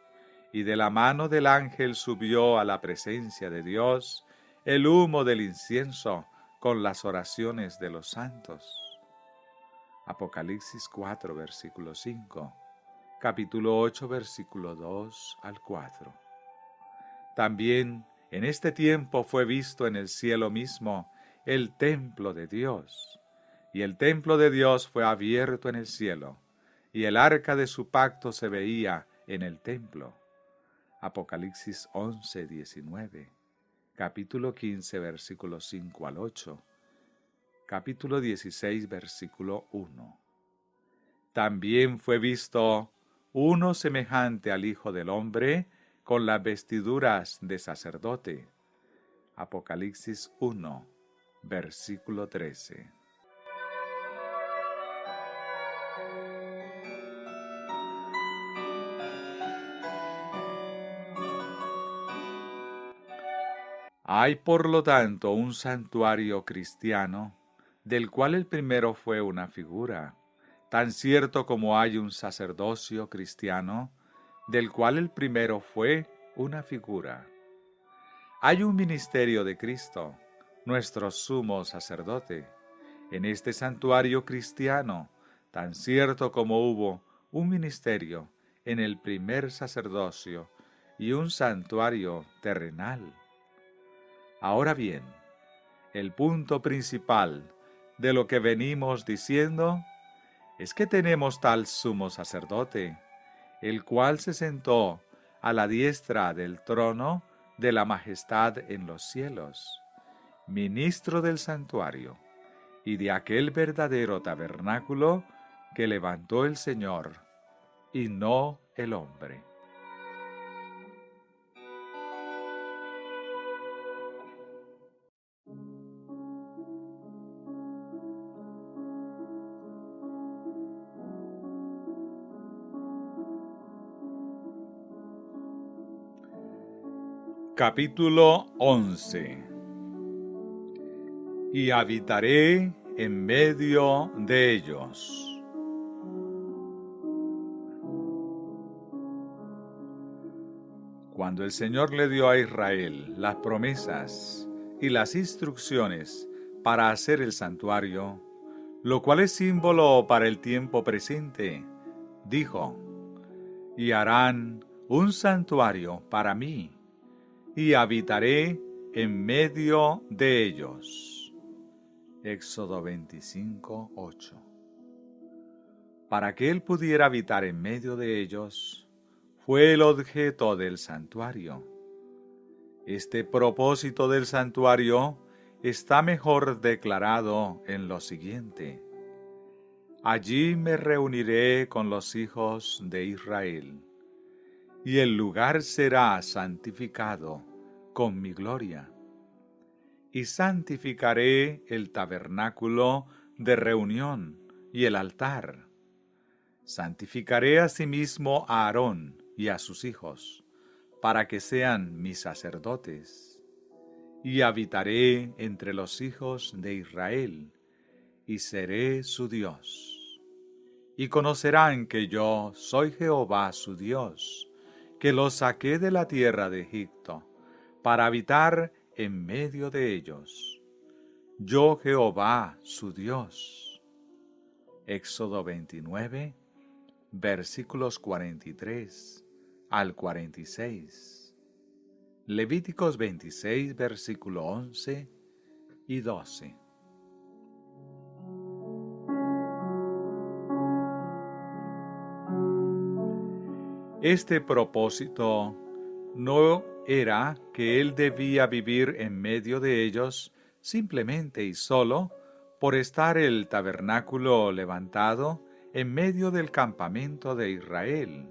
Speaker 1: Y de la mano del ángel subió a la presencia de Dios el humo del incienso con las oraciones de los santos. Apocalipsis 4, versículo 5. Capítulo 8, versículo 2 al 4. También en este tiempo fue visto en el cielo mismo el templo de Dios, y el templo de Dios fue abierto en el cielo, y el arca de su pacto se veía en el templo. Apocalipsis 11, 19. Capítulo 15, versículos 5 al 8. Capítulo 16, versículo 1. También fue visto uno semejante al Hijo del Hombre, con las vestiduras de sacerdote. Apocalipsis 1, versículo 13. Hay por lo tanto un santuario cristiano, del cual el primero fue una figura, tan cierto como hay un sacerdocio cristiano, del cual el primero fue una figura. Hay un ministerio de Cristo, nuestro sumo sacerdote, en este santuario cristiano, tan cierto como hubo un ministerio en el primer sacerdocio y un santuario terrenal. Ahora bien, el punto principal de lo que venimos diciendo es que tenemos tal sumo sacerdote, el cual se sentó a la diestra del trono de la majestad en los cielos, ministro del santuario y de aquel verdadero tabernáculo que levantó el Señor y no el hombre. Capítulo 11. Y habitaré en medio de ellos. Cuando el Señor le dio a Israel las promesas y las instrucciones para hacer el santuario, lo cual es símbolo para el tiempo presente, dijo: y harán un santuario para mí, y habitaré en medio de ellos. Éxodo 25, 8. Para que él pudiera habitar en medio de ellos, fue el objeto del santuario. Este propósito del santuario está mejor declarado en lo siguiente: allí me reuniré con los hijos de Israel, y el lugar será santificado con mi gloria. Y santificaré el tabernáculo de reunión y el altar. Santificaré asimismo a Aarón y a sus hijos, para que sean mis sacerdotes. Y habitaré entre los hijos de Israel, y seré su Dios. Y conocerán que yo soy Jehová su Dios, que los saqué de la tierra de Egipto, para habitar en medio de ellos. Yo Jehová su Dios. Éxodo 29, versículos 43 al 46. Levíticos 26, versículo 11 y 12. Este propósito no era que él debía vivir en medio de ellos simplemente y solo por estar el tabernáculo levantado en medio del campamento de Israel.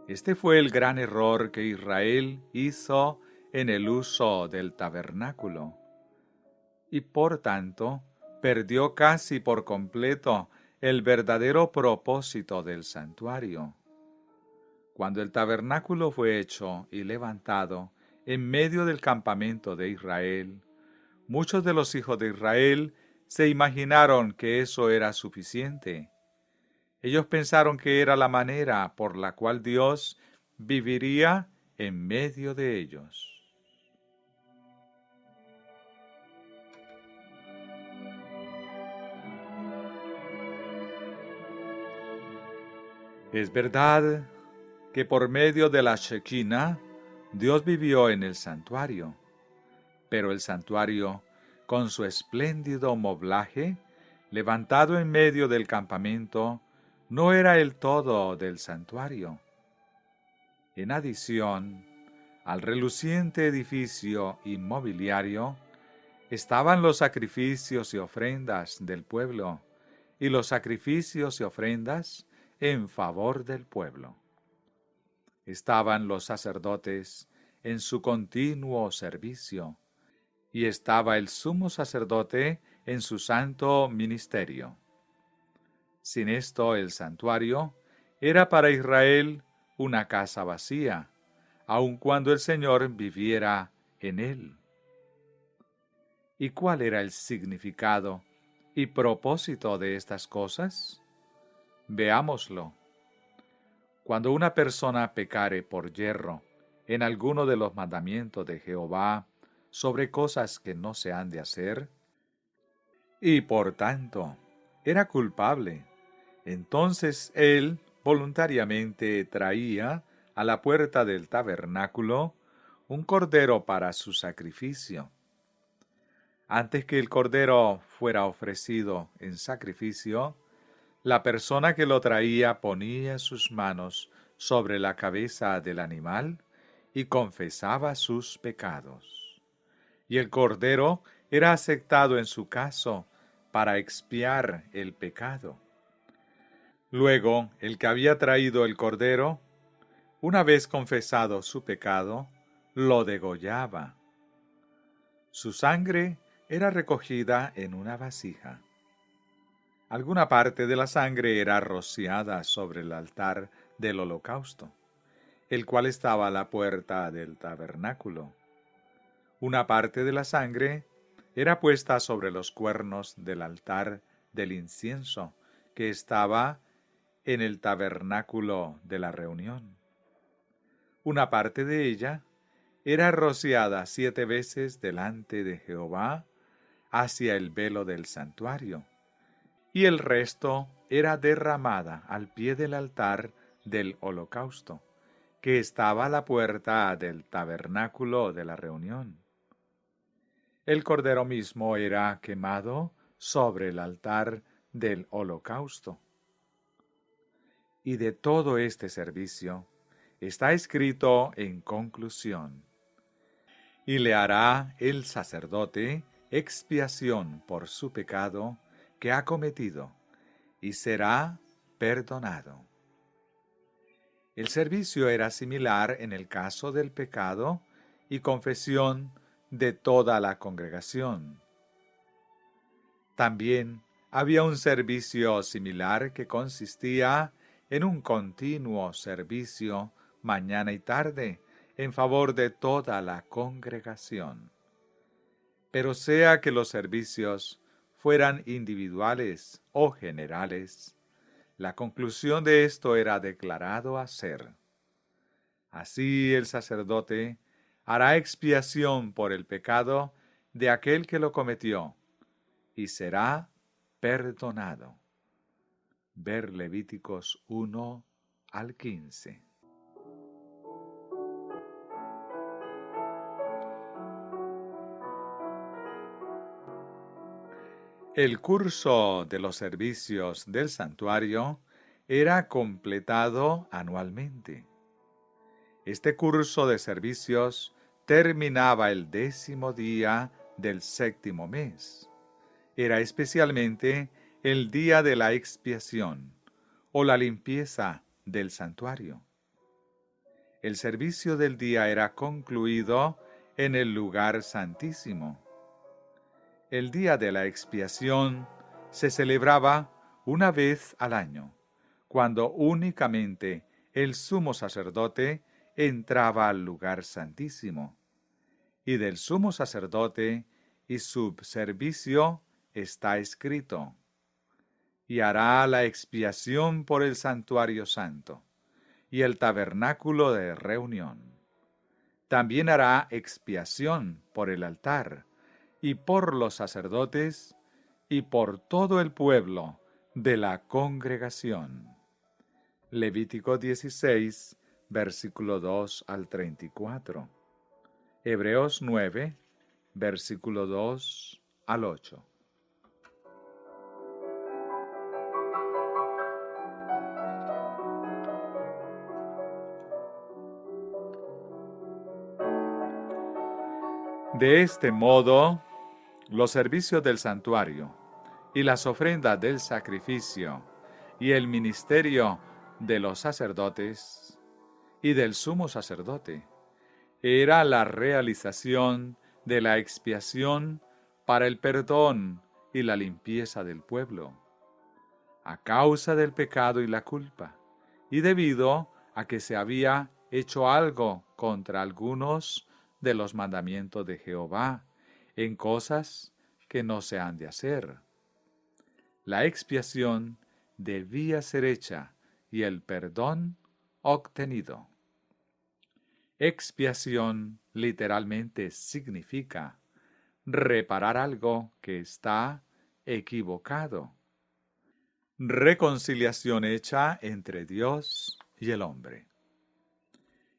Speaker 1: Este fue el gran error que Israel hizo en el uso del tabernáculo, y por tanto perdió casi por completo el verdadero propósito del santuario. Cuando el tabernáculo fue hecho y levantado en medio del campamento de Israel, muchos de los hijos de Israel se imaginaron que eso era suficiente. Ellos pensaron que era la manera por la cual Dios viviría en medio de ellos. Es verdad que por medio de la Shekinah, Dios vivió en el santuario, pero el santuario, con su espléndido moblaje, levantado en medio del campamento, no era el todo del santuario. En adición al reluciente edificio inmobiliario, estaban los sacrificios y ofrendas del pueblo, y los sacrificios y ofrendas en favor del pueblo. Estaban los sacerdotes en su continuo servicio, y estaba el sumo sacerdote en su santo ministerio. Sin esto, el santuario era para Israel una casa vacía, aun cuando el Señor viviera en él. ¿Y cuál era el significado y propósito de estas cosas? Veámoslo. Cuando una persona pecare por yerro en alguno de los mandamientos de Jehová sobre cosas que no se han de hacer, y por tanto era culpable, entonces él voluntariamente traía a la puerta del tabernáculo un cordero para su sacrificio. Antes que el cordero fuera ofrecido en sacrificio, la persona que lo traía ponía sus manos sobre la cabeza del animal y confesaba sus pecados. Y el cordero era aceptado en su caso para expiar el pecado. Luego, el que había traído el cordero, una vez confesado su pecado, lo degollaba. Su sangre era recogida en una vasija. Alguna parte de la sangre era rociada sobre el altar del holocausto. el cual estaba a la puerta del tabernáculo. Una parte de la sangre era puesta sobre los cuernos del altar del incienso, que estaba en el tabernáculo de la reunión. Una parte de ella era rociada 7 veces delante de Jehová hacia el velo del santuario, y el resto era derramada al pie del altar del holocausto, que estaba a la puerta del tabernáculo de la reunión. El cordero mismo era quemado sobre el altar del holocausto. Y de todo este servicio está escrito en conclusión: y le hará el sacerdote expiación por su pecado que ha cometido, y será perdonado. El servicio era similar en el caso del pecado y confesión de toda la congregación. También había un servicio similar que consistía en un continuo servicio mañana y tarde en favor de toda la congregación. Pero sea que los servicios fueran individuales o generales, la conclusión de esto era declarado a ser: así el sacerdote hará expiación por el pecado de aquel que lo cometió, y será perdonado. Ver Levíticos 1 al 15. El curso de los servicios del santuario era completado anualmente. Este curso de servicios terminaba el 10º día del 7º mes. Era especialmente el día de la expiación o la limpieza del santuario. El servicio del día era concluido en el lugar santísimo. El día de la expiación se celebraba una vez al año, cuando únicamente el sumo sacerdote entraba al lugar santísimo, y del sumo sacerdote y su servicio está escrito: y hará la expiación por el santuario santo y el tabernáculo de reunión. También hará expiación por el altar y por los sacerdotes y por todo el pueblo de la congregación. Levítico 16, versículo 2 al 34. Hebreos 9, versículo 2 al 8. De este modo, los servicios del santuario y las ofrendas del sacrificio y el ministerio de los sacerdotes y del sumo sacerdote era la realización de la expiación para el perdón y la limpieza del pueblo, a causa del pecado y la culpa, y debido a que se había hecho algo contra algunos de los mandamientos de Jehová en cosas que no se han de hacer. La expiación debía ser hecha y el perdón obtenido. Expiación literalmente significa reparar algo que está equivocado. Reconciliación hecha entre Dios y el hombre.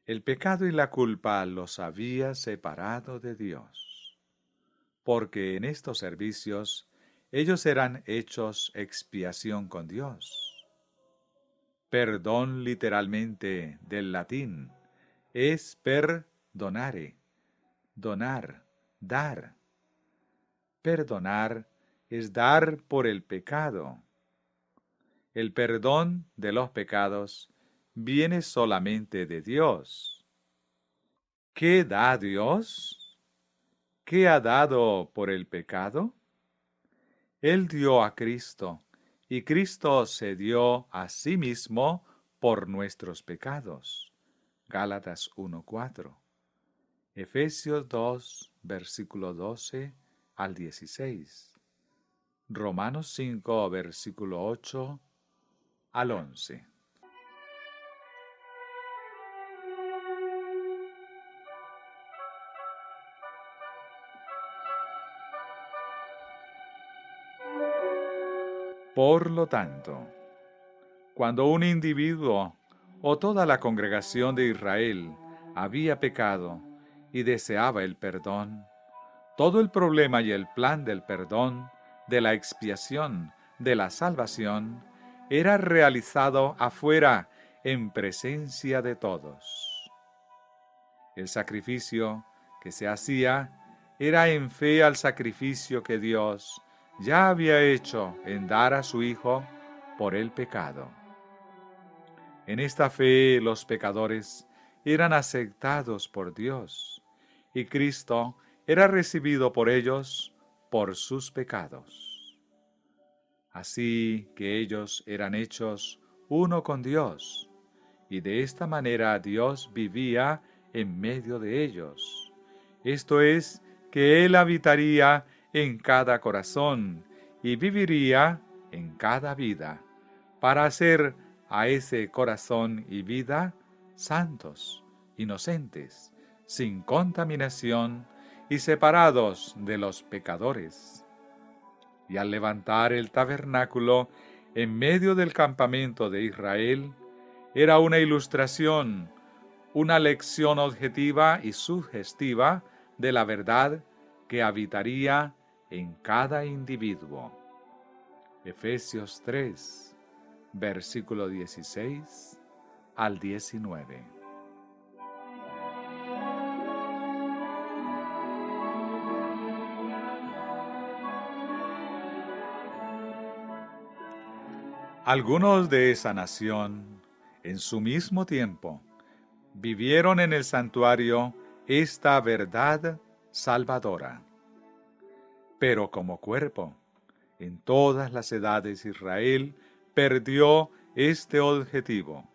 Speaker 1: El pecado y la culpa los había separado de Dios, porque en estos servicios ellos eran hechos expiación con Dios. Perdón literalmente del latín es perdonare, donar, dar. Perdonar es dar por el pecado. El perdón de los pecados viene solamente de Dios. ¿Qué da Dios? ¿Qué ha dado por el pecado? Él dio a Cristo, y Cristo se dio a sí mismo por nuestros pecados. Gálatas 1:4, Efesios 2, versículo 12 al 16, Romanos 5, versículo 8 al 11. Por lo tanto, cuando un individuo o toda la congregación de Israel había pecado y deseaba el perdón, todo el problema y el plan del perdón, de la expiación, de la salvación, era realizado afuera en presencia de todos. El sacrificio que se hacía era en fe al sacrificio que Dios ya había hecho en dar a su Hijo por el pecado. En esta fe los pecadores eran aceptados por Dios y Cristo era recibido por ellos por sus pecados. Así que ellos eran hechos uno con Dios, y de esta manera Dios vivía en medio de ellos. Esto es, que Él habitaría en cada corazón y viviría en cada vida, para hacer a ese corazón y vida santos, inocentes, sin contaminación y separados de los pecadores. Y al levantar el tabernáculo en medio del campamento de Israel, era una ilustración, una lección objetiva y sugestiva de la verdad que habitaría en cada individuo. Efesios 3, versículo 16 al 19. Algunos de esa nación, en su mismo tiempo, vivieron en el santuario esta verdad salvadora. Pero como cuerpo, en todas las edades Israel perdió este objetivo,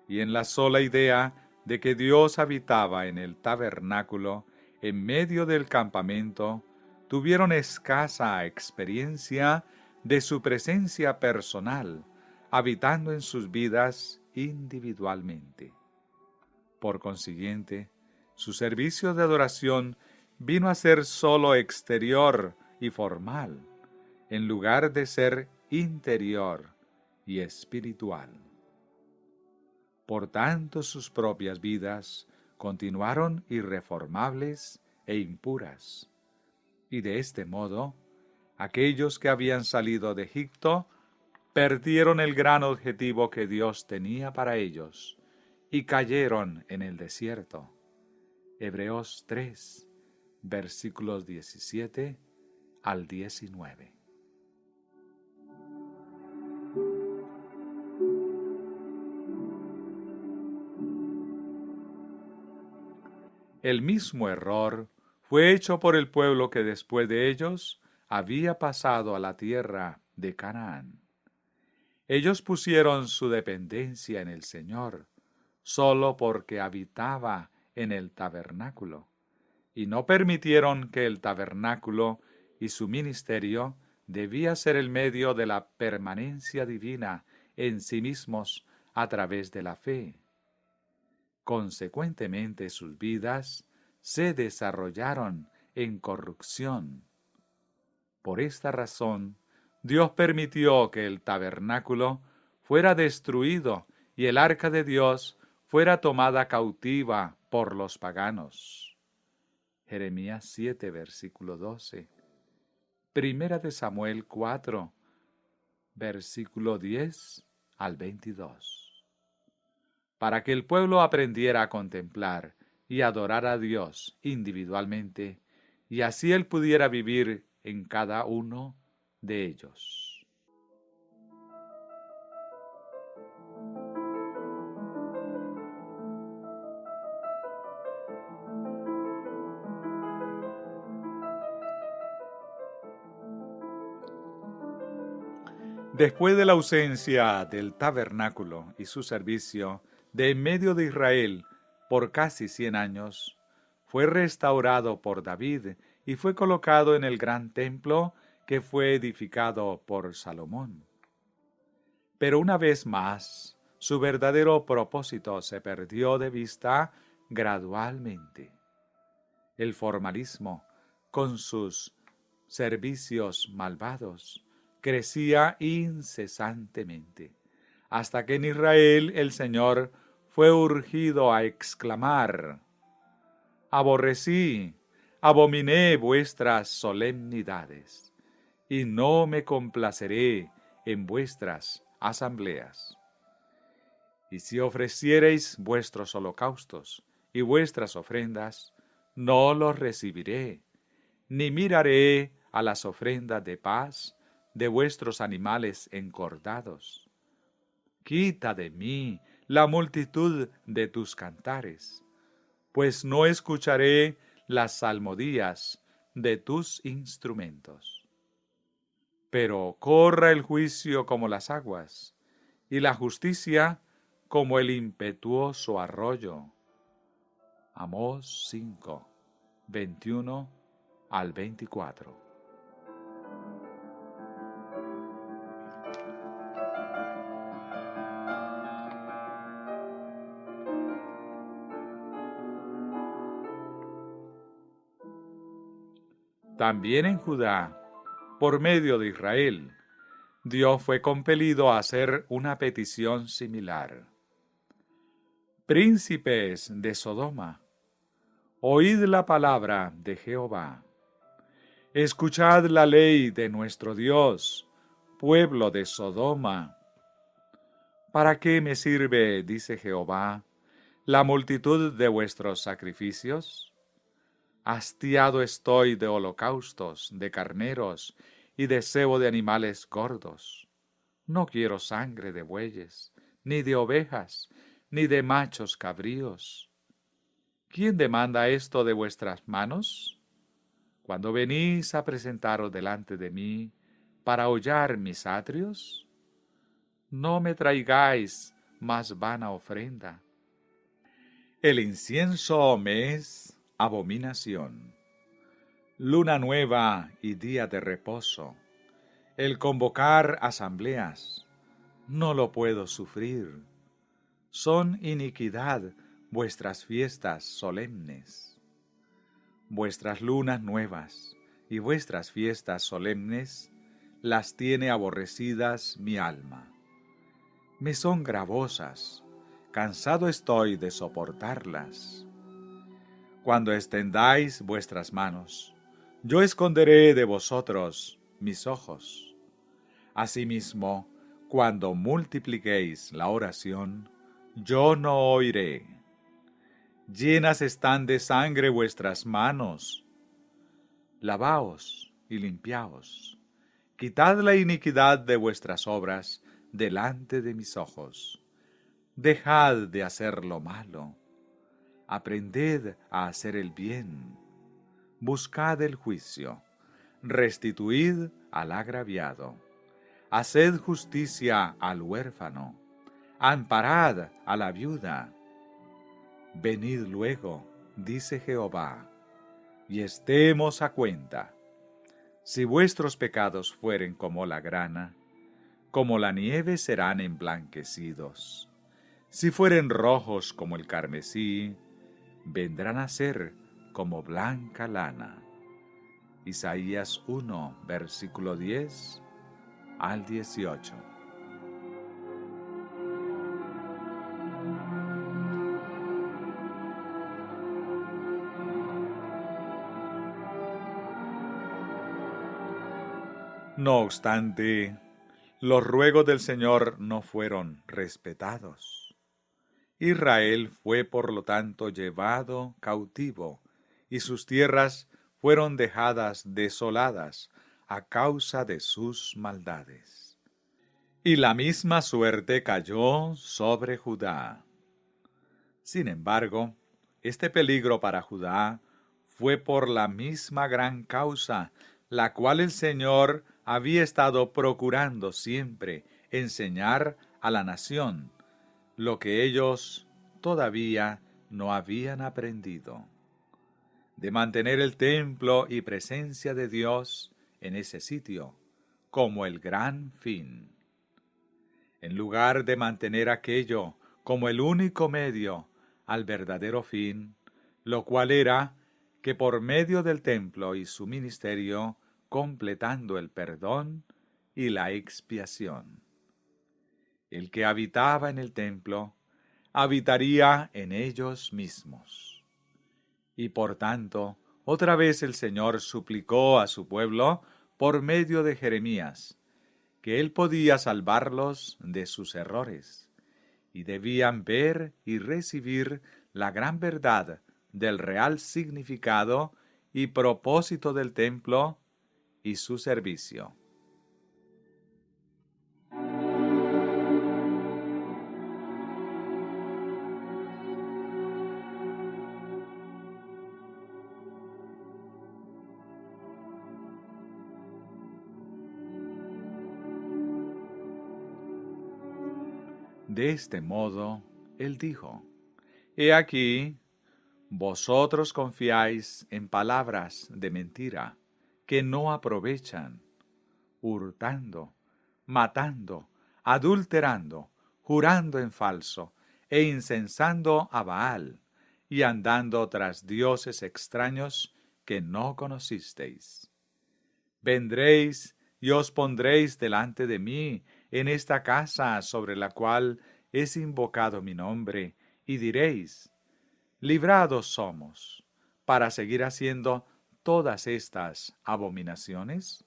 Speaker 1: y en la sola idea de que Dios habitaba en el tabernáculo en medio del campamento, tuvieron escasa experiencia de su presencia personal, habitando en sus vidas individualmente. Por consiguiente, su servicio de adoración vino a ser sólo exterior y formal, en lugar de ser interior y espiritual. Por tanto, sus propias vidas continuaron irreformables e impuras. Y de este modo, aquellos que habían salido de Egipto perdieron el gran objetivo que Dios tenía para ellos y cayeron en el desierto. Hebreos 3, versículos 17 al 19. El mismo error fue hecho por el pueblo que después de ellos había pasado a la tierra de Canaán. Ellos pusieron su dependencia en el Señor, solo porque habitaba en el tabernáculo, y no permitieron que el tabernáculo y su ministerio debía ser el medio de la permanencia divina en sí mismos a través de la fe. Consecuentemente, sus vidas se desarrollaron en corrupción. Por esta razón, Dios permitió que el tabernáculo fuera destruido y el arca de Dios fuera tomada cautiva por los paganos. Jeremías 7, versículo 12. Primera de Samuel 4, versículo 10 al 22. Para que el pueblo aprendiera a contemplar y adorar a Dios individualmente, y así él pudiera vivir en cada uno de ellos. Después de la ausencia del tabernáculo y su servicio de en medio de Israel por casi 100 años, fue restaurado por David y fue colocado en el gran templo que fue edificado por Salomón. Pero una vez más, su verdadero propósito se perdió de vista gradualmente. El formalismo, con sus servicios malvados, crecía incesantemente, hasta que en Israel el Señor fue urgido a exclamar: aborrecí, abominé vuestras solemnidades, y no me complaceré en vuestras asambleas. Y si ofreciereis vuestros holocaustos y vuestras ofrendas, no los recibiré, ni miraré a las ofrendas de paz de vuestros animales encordados. Quita de mí la multitud de tus cantares, pues no escucharé las salmodías de tus instrumentos. Pero corra el juicio como las aguas, y la justicia como el impetuoso arroyo. Amós 5, 21 al 24. También en Judá, por medio de Israel, Dios fue compelido a hacer una petición similar. Príncipes de Sodoma, oíd la palabra de Jehová. Escuchad la ley de nuestro Dios, pueblo de Sodoma. ¿Para qué me sirve, dice Jehová, la multitud de vuestros sacrificios? Hastiado estoy de holocaustos, de carneros y de cebo de animales gordos. No quiero sangre de bueyes, ni de ovejas, ni de machos cabríos. ¿Quién demanda esto de vuestras manos? Cuando venís a presentaros delante de mí para hollar mis atrios, no me traigáis más vana ofrenda. El incienso me es abominación, luna nueva y día de reposo, el convocar asambleas, no lo puedo sufrir. Son iniquidad vuestras fiestas solemnes. Vuestras lunas nuevas y vuestras fiestas solemnes las tiene aborrecidas mi alma. Me son gravosas, cansado estoy de soportarlas. Cuando extendáis vuestras manos, yo esconderé de vosotros mis ojos. Asimismo, cuando multipliquéis la oración, yo no oiré. Llenas están de sangre vuestras manos. Lavaos y limpiaos. Quitad la iniquidad de vuestras obras delante de mis ojos. Dejad de hacer lo malo. Aprended a hacer el bien. Buscad el juicio. Restituid al agraviado. Haced justicia al huérfano. Amparad a la viuda. Venid luego, dice Jehová, y estemos a cuenta. Si vuestros pecados fueren como la grana, como la nieve serán emblanquecidos. Si fueren rojos como el carmesí, vendrán a ser como blanca lana. Isaías 1, versículo 10 al 18. No obstante, los ruegos del Señor no fueron respetados. Israel fue por lo tanto llevado cautivo, y sus tierras fueron dejadas desoladas a causa de sus maldades. Y la misma suerte cayó sobre Judá. Sin embargo, este peligro para Judá fue por la misma gran causa, la cual el Señor había estado procurando siempre enseñar a la nación, lo que ellos todavía no habían aprendido, de mantener el templo y presencia de Dios en ese sitio como el gran fin, en lugar de mantener aquello como el único medio al verdadero fin, lo cual era que por medio del templo y su ministerio, completando el perdón y la expiación. El que habitaba en el templo, habitaría en ellos mismos. Y por tanto, otra vez el Señor suplicó a su pueblo por medio de Jeremías, que él podía salvarlos de sus errores, y debían ver y recibir la gran verdad del real significado y propósito del templo y su servicio. De este modo, él dijo: He aquí, vosotros confiáis en palabras de mentira, que no aprovechan, hurtando, matando, adulterando, jurando en falso, e incensando a Baal, y andando tras dioses extraños que no conocisteis. Vendréis y os pondréis delante de mí en esta casa sobre la cual es invocado mi nombre, y diréis: librados somos, para seguir haciendo todas estas abominaciones.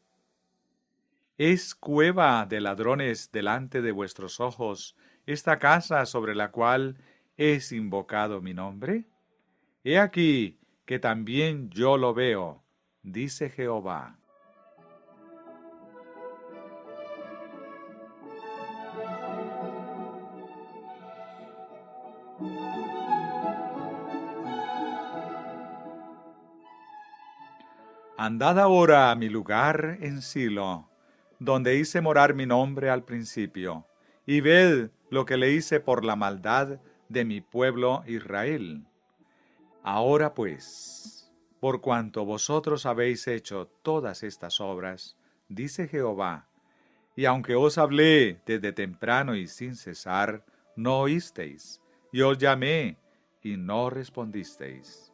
Speaker 1: ¿Es cueva de ladrones delante de vuestros ojos esta casa sobre la cual es invocado mi nombre? He aquí que también yo lo veo, dice Jehová. Andad ahora a mi lugar en Silo, donde hice morar mi nombre al principio, y ved lo que le hice por la maldad de mi pueblo Israel. Ahora pues, por cuanto vosotros habéis hecho todas estas obras, dice Jehová, y aunque os hablé desde temprano y sin cesar, no oísteis, y os llamé, y no respondisteis.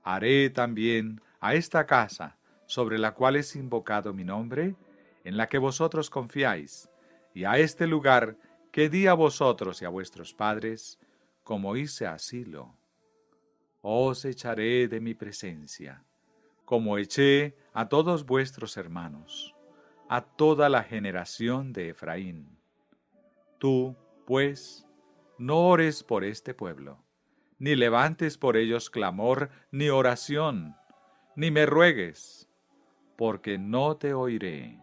Speaker 1: Haré también a esta casa, sobre la cual es invocado mi nombre, en la que vosotros confiáis, y a este lugar que di a vosotros y a vuestros padres, como hice a Silo. Os echaré de mi presencia, como eché a todos vuestros hermanos, a toda la generación de Efraín. Tú, pues, no ores por este pueblo, ni levantes por ellos clamor ni oración, ni me ruegues, porque no te oiré.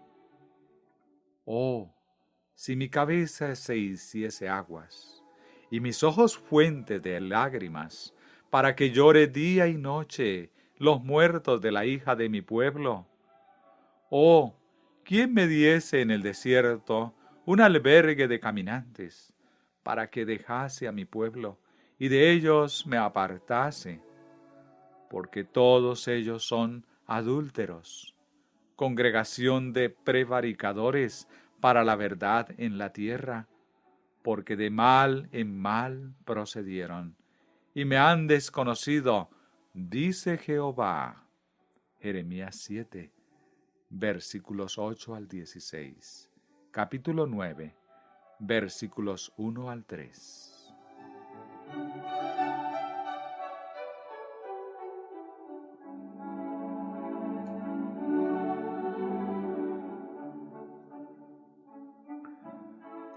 Speaker 1: Oh, si mi cabeza se hiciese aguas, y mis ojos fuente de lágrimas, para que llore día y noche los muertos de la hija de mi pueblo. Oh, ¿quién me diese en el desierto un albergue de caminantes, para que dejase a mi pueblo, y de ellos me apartase? Porque todos ellos son adúlteros, congregación de prevaricadores para la verdad en la tierra, porque de mal en mal procedieron, y me han desconocido, dice Jehová. Jeremías 7, versículos 8 al 16. Capítulo 9, versículos 1 al 3.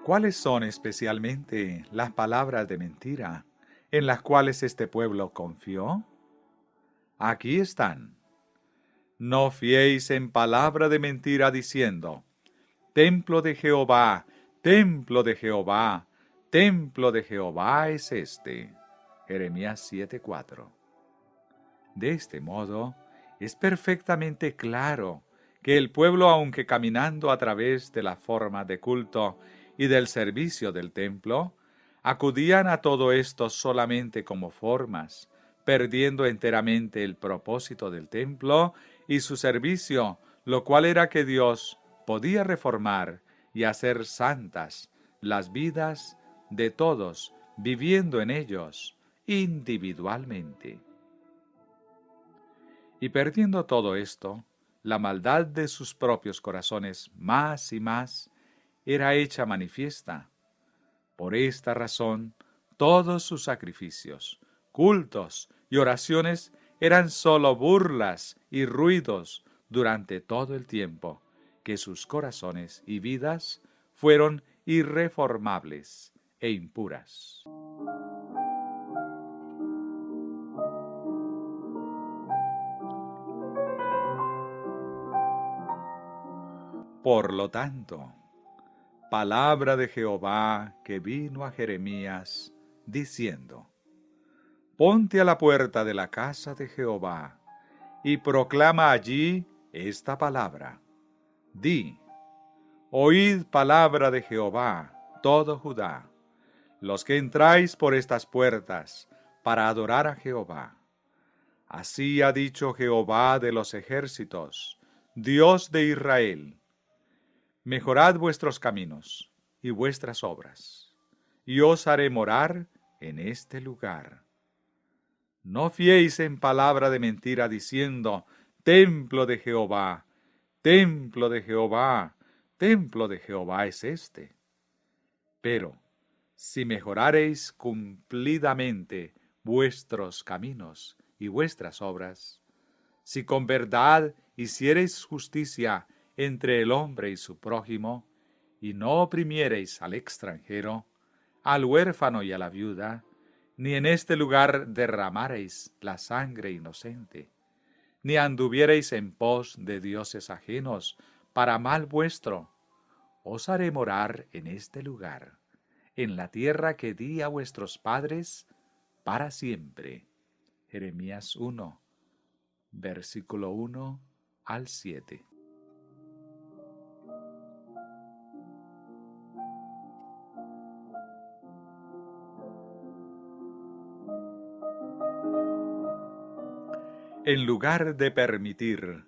Speaker 1: ¿Cuáles son especialmente las palabras de mentira en las cuales este pueblo confió? Aquí están. No fiéis en palabra de mentira diciendo: templo de Jehová, templo de Jehová, templo de Jehová es este. Jeremías 7:4. De este modo, es perfectamente claro que el pueblo, aunque caminando a través de la forma de culto y del servicio del templo, acudían a todo esto solamente como formas, perdiendo enteramente el propósito del templo y su servicio, lo cual era que Dios podía reformar y hacer santas las vidas de todos, viviendo en ellos individualmente. Y perdiendo todo esto, la maldad de sus propios corazones más y más era hecha manifiesta. Por esta razón, todos sus sacrificios, cultos y oraciones eran sólo burlas y ruidos durante todo el tiempo que sus corazones y vidas fueron irreformables e impuras. Por lo tanto, palabra de Jehová que vino a Jeremías, diciendo: Ponte a la puerta de la casa de Jehová, y proclama allí esta palabra. Di: Oíd palabra de Jehová, todo Judá, los que entráis por estas puertas para adorar a Jehová. Así ha dicho Jehová de los ejércitos, Dios de Israel: Mejorad vuestros caminos y vuestras obras, y os haré morar en este lugar. No fiéis en palabra de mentira diciendo: Templo de Jehová, templo de Jehová, templo de Jehová es este. Pero, si mejorareis cumplidamente vuestros caminos y vuestras obras, si con verdad hiciereis justicia entre el hombre y su prójimo, y no oprimiereis al extranjero, al huérfano y a la viuda, ni en este lugar derramareis la sangre inocente, ni anduviereis en pos de dioses ajenos para mal vuestro, os haré morar en este lugar, en la tierra que di a vuestros padres para siempre. Jeremías 1, versículo 1 al 7. En lugar de permitir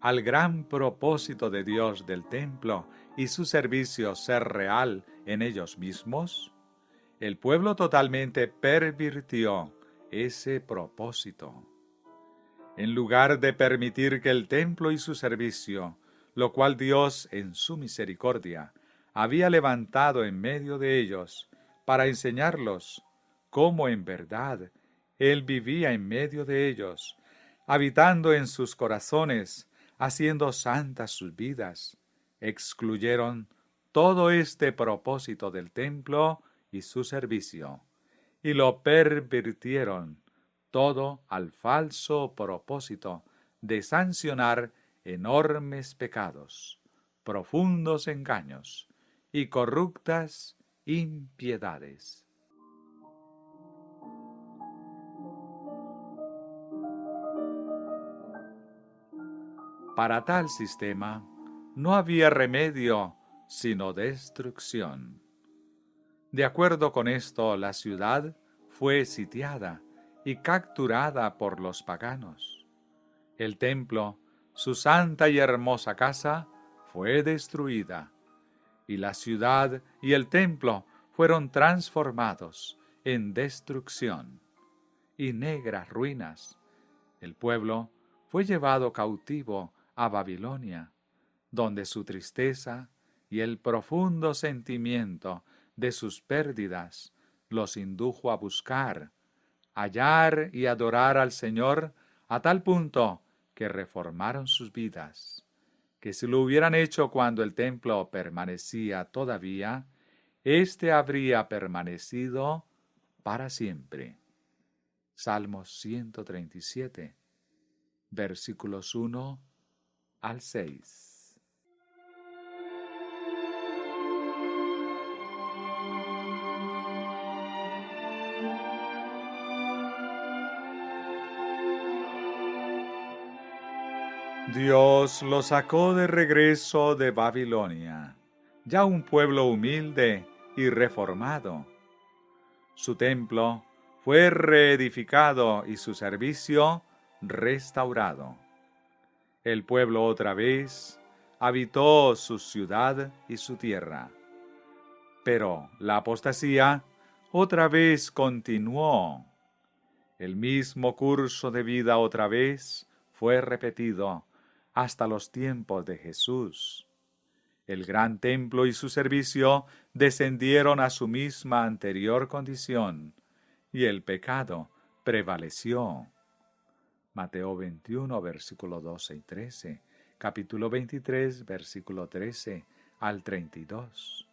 Speaker 1: al gran propósito de Dios del templo y su servicio ser real en ellos mismos, el pueblo totalmente pervirtió ese propósito. En lugar de permitir que el templo y su servicio, lo cual Dios en su misericordia había levantado en medio de ellos para enseñarlos cómo en verdad Él vivía en medio de ellos, habitando en sus corazones, haciendo santas sus vidas, excluyeron todo este propósito del templo y su servicio, y lo pervirtieron todo al falso propósito de sancionar enormes pecados, profundos engaños y corruptas impiedades. Para tal sistema no había remedio sino destrucción. De acuerdo con esto, la ciudad fue sitiada y capturada por los paganos. El templo, su santa y hermosa casa, fue destruida, y la ciudad y el templo fueron transformados en destrucción y negras ruinas. El pueblo fue llevado cautivo a Babilonia, donde su tristeza y el profundo sentimiento de sus pérdidas los indujo a buscar, hallar y adorar al Señor a tal punto que reformaron sus vidas, que si lo hubieran hecho cuando el templo permanecía todavía, éste habría permanecido para siempre. Salmos 137, versículos 1 al 6. Dios lo sacó de regreso de Babilonia, ya un pueblo humilde y reformado. Su templo fue reedificado y su servicio restaurado. El pueblo otra vez habitó su ciudad y su tierra. Pero la apostasía otra vez continuó. El mismo curso de vida otra vez fue repetido hasta los tiempos de Jesús. El gran templo y su servicio descendieron a su misma anterior condición, y el pecado prevaleció. Mateo 21, versículo 12 y 13, capítulo 23, versículo 13 al 32.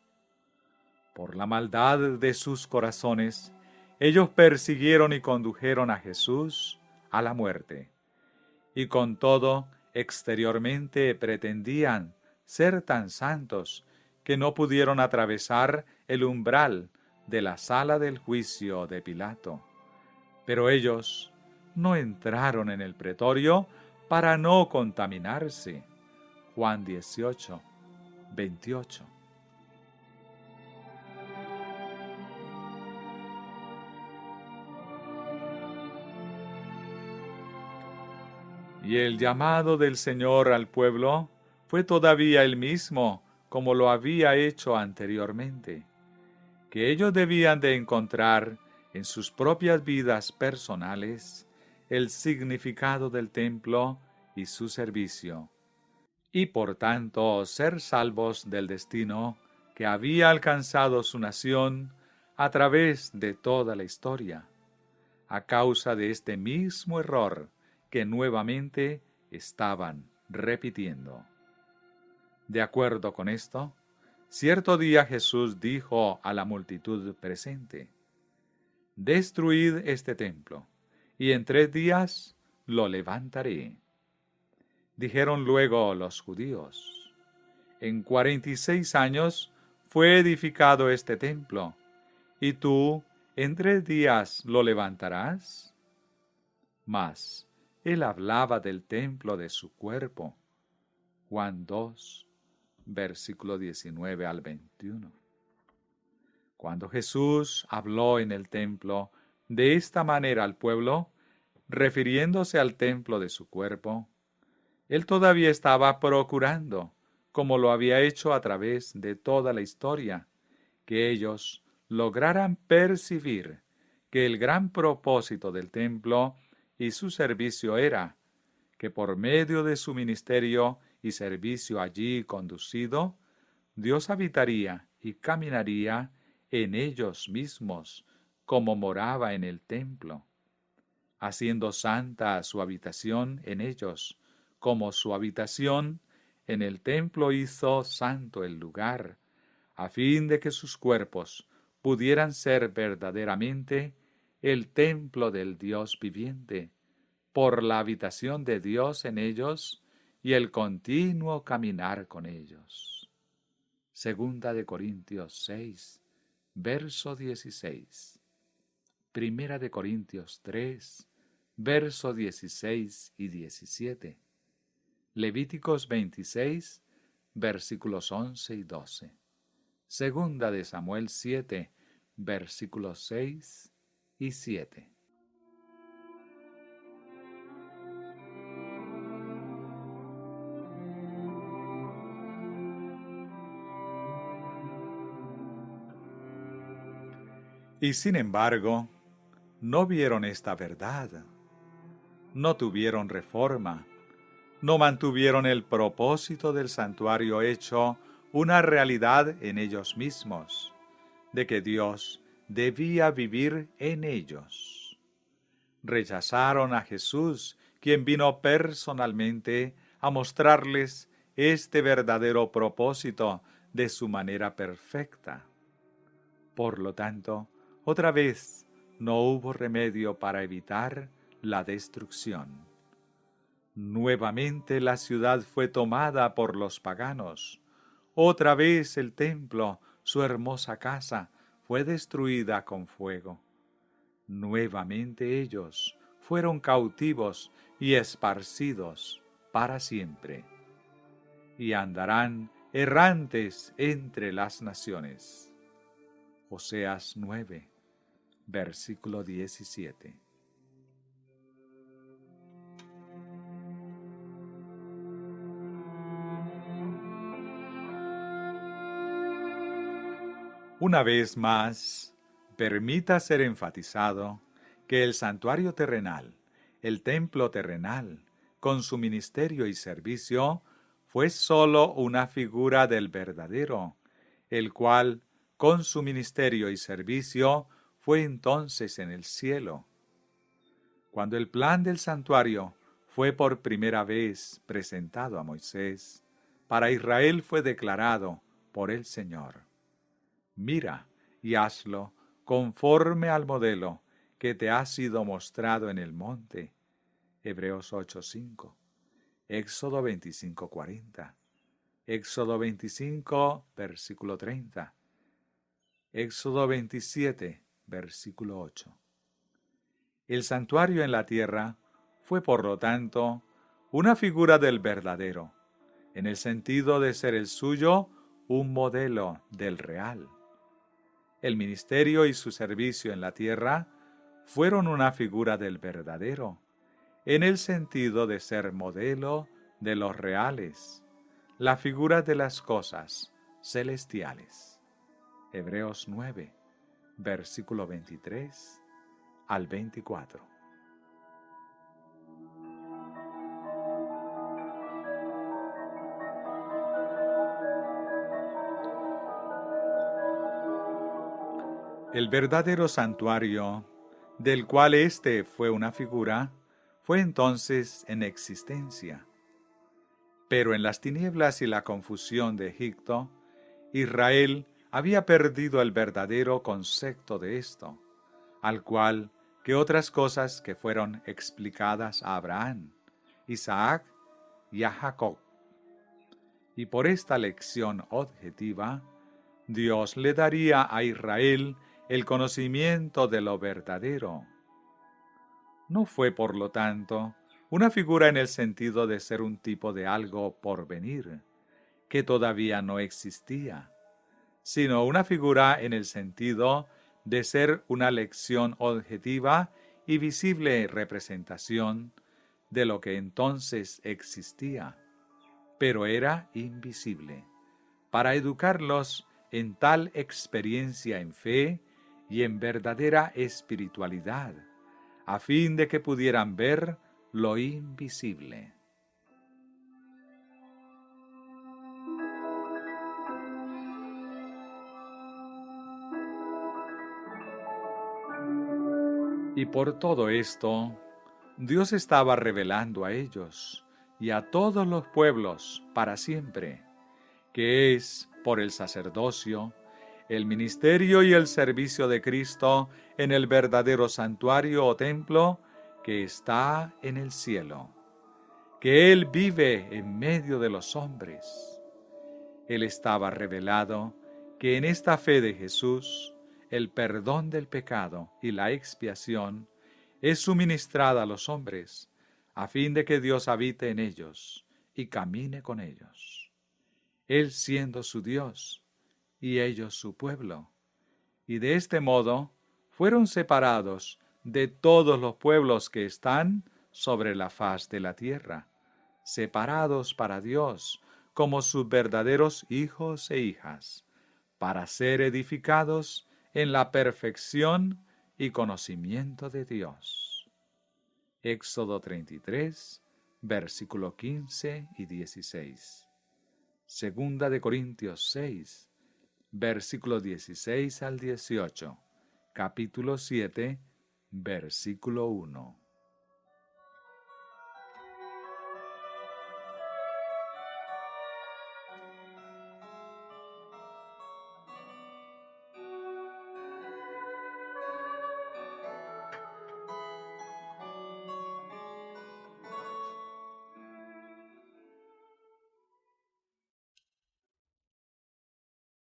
Speaker 1: Por la maldad de sus corazones, ellos persiguieron y condujeron a Jesús a la muerte, y con todo, exteriormente pretendían ser tan santos que no pudieron atravesar el umbral de la sala del juicio de Pilato. Pero ellos no entraron en el pretorio para no contaminarse. Juan 18, 28. Y el llamado del Señor al pueblo fue todavía el mismo como lo había hecho anteriormente, que ellos debían de encontrar en sus propias vidas personales el significado del templo y su servicio, y por tanto ser salvos del destino que había alcanzado su nación a través de toda la historia, a causa de este mismo error que nuevamente estaban repitiendo. De acuerdo con esto, cierto día Jesús dijo a la multitud presente: «Destruid este templo, y en 3 días lo levantaré». Dijeron luego los judíos: «En 46 años fue edificado este templo, ¿y tú en 3 días lo levantarás?». Mas él hablaba del templo de su cuerpo. Juan 2, versículo 19 al 21. Cuando Jesús habló en el templo de esta manera al pueblo, refiriéndose al templo de su cuerpo, él todavía estaba procurando, como lo había hecho a través de toda la historia, que ellos lograran percibir que el gran propósito del templo y su servicio era que por medio de su ministerio y servicio allí conducido, Dios habitaría y caminaría en ellos mismos, como moraba en el templo, haciendo santa su habitación en ellos, como su habitación en el templo hizo santo el lugar, a fin de que sus cuerpos pudieran ser verdaderamente el templo del Dios viviente, por la habitación de Dios en ellos y el continuo caminar con ellos. Segunda de Corintios 6, verso 16. Primera de Corintios 3, verso 16 y 17. Levíticos 26, versículos 11 y 12. Segunda de Samuel 7, versículos 6 y 7. Y sin embargo, no vieron esta verdad, no tuvieron reforma, no mantuvieron el propósito del santuario hecho una realidad en ellos mismos, de que Dios debía vivir en ellos. Rechazaron a Jesús, quien vino personalmente a mostrarles este verdadero propósito de su manera perfecta. Por lo tanto, otra vez no hubo remedio para evitar la destrucción. Nuevamente la ciudad fue tomada por los paganos. Otra vez el templo, su hermosa casa, fue destruida con fuego. Nuevamente ellos fueron cautivos y esparcidos para siempre. Y andarán errantes entre las naciones. Oseas 9, versículo 17. Una vez más, permita ser enfatizado que el santuario terrenal, el templo terrenal, con su ministerio y servicio, fue sólo una figura del verdadero, el cual, con su ministerio y servicio, fue entonces en el cielo. Cuando el plan del santuario fue por primera vez presentado a Moisés, para Israel fue declarado por el Señor: mira y hazlo conforme al modelo que te ha sido mostrado en el monte. Hebreos 8:5, Éxodo 25:40, Éxodo 25, versículo 30, Éxodo 27, versículo 8. El santuario en la tierra fue, por lo tanto, una figura del verdadero, en el sentido de ser el suyo un modelo del real. El ministerio y su servicio en la tierra fueron una figura del verdadero, en el sentido de ser modelo de los reales, la figura de las cosas celestiales. Hebreos 9, versículo 23 al 24. El verdadero santuario, del cual éste fue una figura, fue entonces en existencia. Pero en las tinieblas y la confusión de Egipto, Israel había perdido el verdadero concepto de esto, al cual que otras cosas que fueron explicadas a Abraham, Isaac y a Jacob. Y por esta lección objetiva, Dios le daría a Israel el conocimiento de lo verdadero. No fue, por lo tanto, una figura en el sentido de ser un tipo de algo por venir, que todavía no existía, sino una figura en el sentido de ser una lección objetiva y visible representación de lo que entonces existía, pero era invisible, para educarlos en tal experiencia en fe y en verdadera espiritualidad, a fin de que pudieran ver lo invisible. Y por todo esto, Dios estaba revelando a ellos y a todos los pueblos para siempre, que es, por el sacerdocio, el ministerio y el servicio de Cristo en el verdadero santuario o templo que está en el cielo, que Él vive en medio de los hombres. Él estaba revelado que en esta fe de Jesús, el perdón del pecado y la expiación es suministrada a los hombres, a fin de que Dios habite en ellos y camine con ellos. Él siendo su Dios y ellos su pueblo. Y de este modo fueron separados de todos los pueblos que están sobre la faz de la tierra, separados para Dios como sus verdaderos hijos e hijas, para ser edificados en la perfección y conocimiento de Dios. Éxodo 33, versículo 15 y 16. Segunda de Corintios 6, versículo 16 al 18. Capítulo 7, versículo 1.